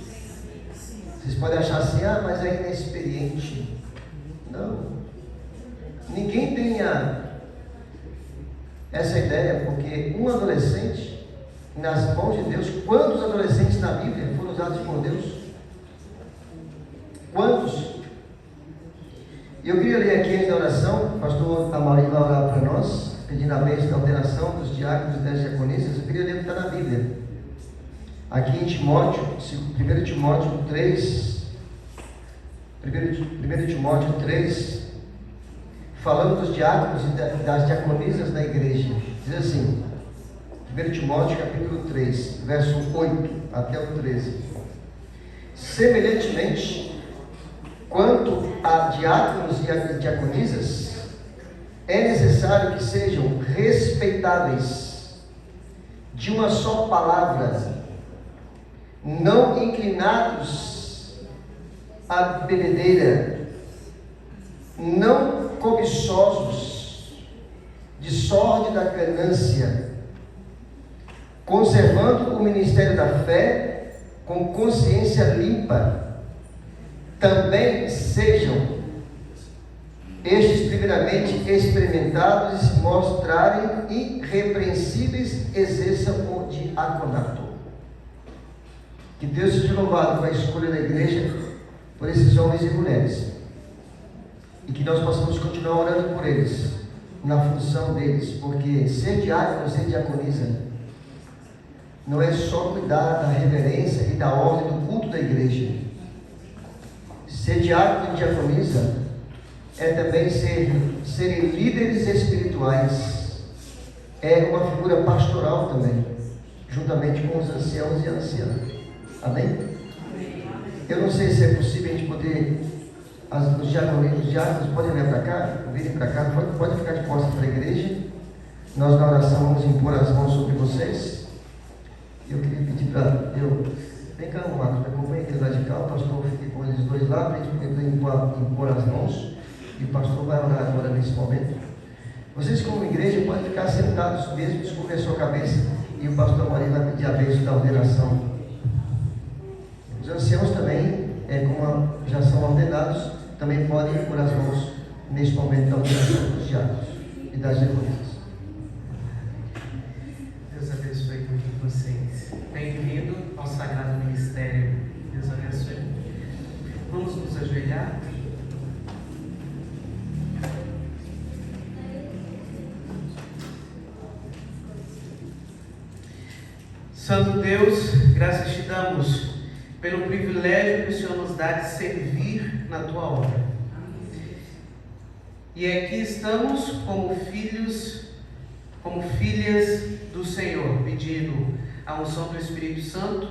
Vocês podem achar assim, mas é inexperiente. Não. Ninguém tenha essa ideia, porque um adolescente, nas mãos de Deus, quantos adolescentes na Bíblia foram usados por Deus? Quantos? Eu queria ler aqui antes da oração, o pastor Amauri vai orar para nós, pedindo a bênção da ordenação dos diáconos e das diaconisas. Eu queria ler o que está na Bíblia. Aqui em Timóteo, 1 Timóteo 3, 1 Timóteo 3, falando dos diáconos e das diaconisas da igreja. Diz assim, 1 Timóteo capítulo 3, verso 8 até o 13. Semelhantemente, quanto a diáconos e diaconisas, é necessário que sejam respeitáveis, de uma só palavra, não inclinados à bebedeira, não cobiçosos de sorte da ganância, conservando o ministério da fé com consciência limpa. Também sejam estes primeiramente experimentados e se mostrarem irrepreensíveis, exerçam o diaconato. Que Deus seja louvado com a escolha da igreja por esses homens e mulheres, e que nós possamos continuar orando por eles, na função deles, porque ser diácono, ser diaconisa, não é só cuidar da reverência e da ordem do culto da igreja. Ser diácono e diaconisa é também serem líderes espirituais, é uma figura pastoral também, juntamente com os anciãos e anciãs. Amém? Eu não sei se é possível a gente poder, os diáconos podem vir para cá, pode ficar de costas para a igreja. Nós na oração vamos impor as mãos sobre vocês. Eu queria pedir para vem cá, Marcos, me acompanhe aqui lá de cá, o pastor fique com eles dois lá, para a gente poder impor as mãos, e o pastor vai orar agora nesse momento. Vocês como igreja podem ficar sentados mesmo, descobrir a sua cabeça, e o pastor Maria vai pedir a bênção da ordenação. Os anciãos também, como já são ordenados, também podem impor as mãos nesse momento da ordenação dos diáconos e das diaconisas. Deus abençoe muito vocês. Bem-vindo ao Sagrado Ministério. Deus abençoe. Vamos nos ajoelhar. Santo Deus, graças te damos pelo privilégio que o Senhor nos dá de servir na tua obra. E aqui estamos como filhos, como filhas do Senhor, pedindo a unção do Espírito Santo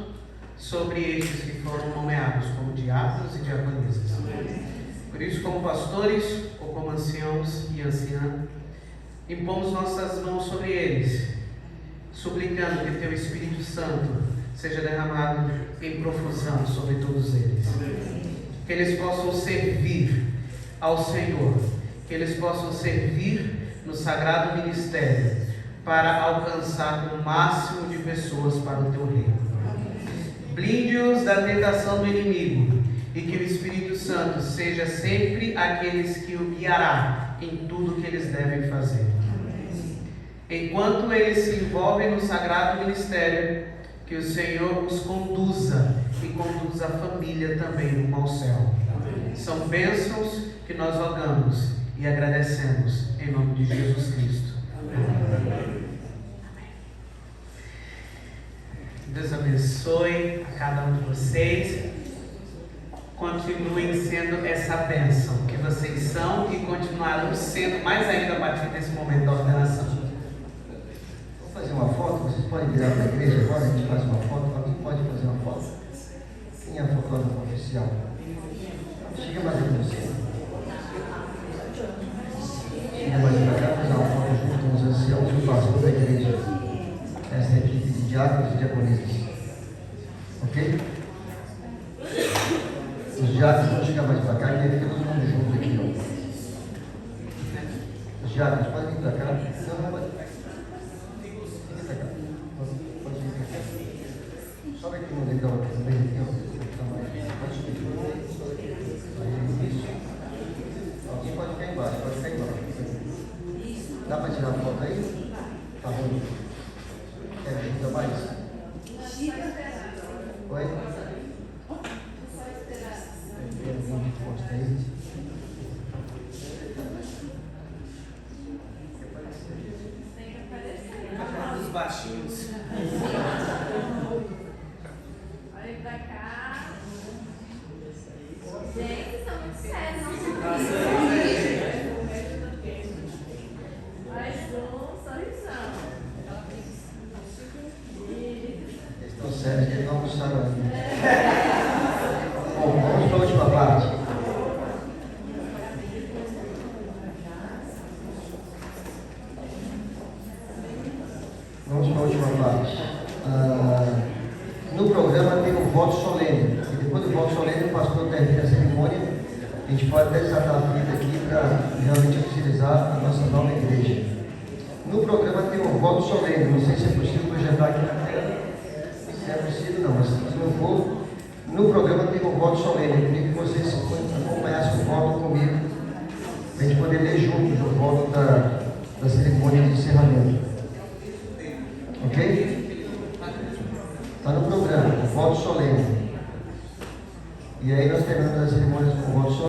sobre estes que foram nomeados como diáconos e diaconisas. Por isso, como pastores ou como anciãos e anciãs, impomos nossas mãos sobre eles, suplicando que teu Espírito Santo seja derramado em profusão sobre todos eles. Que eles possam servir ao Senhor, que eles possam servir no sagrado ministério, para alcançar o máximo de pessoas para o teu reino. Blinde-os da tentação do inimigo, e que o Espírito Santo seja sempre aqueles que o guiará em tudo que eles devem fazer. Enquanto eles se envolvem no sagrado ministério, que o Senhor os conduza e conduza a família também rumo ao céu. São bênçãos que nós rogamos e agradecemos em nome de Jesus Cristo. Amém. Deus abençoe a cada um de vocês. Continuem sendo essa bênção que vocês são e continuarão sendo mais ainda a partir desse momento da ordenação. Vamos fazer uma foto? Vocês podem virar para a igreja agora? A gente faz uma foto. Alguém pode fazer uma foto? Quem é a fotógrafa oficial? Chega mais aqui no centro. Chega mais para cá, fazer uma foto junto com os anciãos e o pastor da igreja. Essa é a equipe de diáconos e diaconisas. Ok? Os diáconos vão chegar mais para cá e fica todo mundo junto aqui. Ó. Os diáconos podem vir para cá. Não, pode. Fica para cá. Pode vir para cá. Sobe aqui no legal também. Aqui, ó. Pode subir. Isso. Alguém pode ficar embaixo. Pode ficar embaixo. Dá para tirar a foto aí? Tá bom. Quer ajuda mais? Oi? Os baixinhos. Olha pra cá. Gente, são muito sérios, não são mais um sorrisão. Eles estão sérios, eles não almoçaram ainda. Bom, vamos para a última parte. Vamos para a última parte. No programa tem um voto solene. E depois do voto solene, o pastor termina a cerimônia. A gente pode até desatar a fita aqui para realmente utilizar a nossa nova igreja. No programa tem um voto solene. Não sei se é possível projetar aqui na tela. Se é possível, não. Mas se não for, no programa tem um voto solene. Eu queria que vocês acompanhassem o voto comigo. Para a gente poder ler juntos o voto da cerimônia de encerramento. Ok? Está no programa, o voto solene. E aí nós terminamos as cerimônias com o voto solene.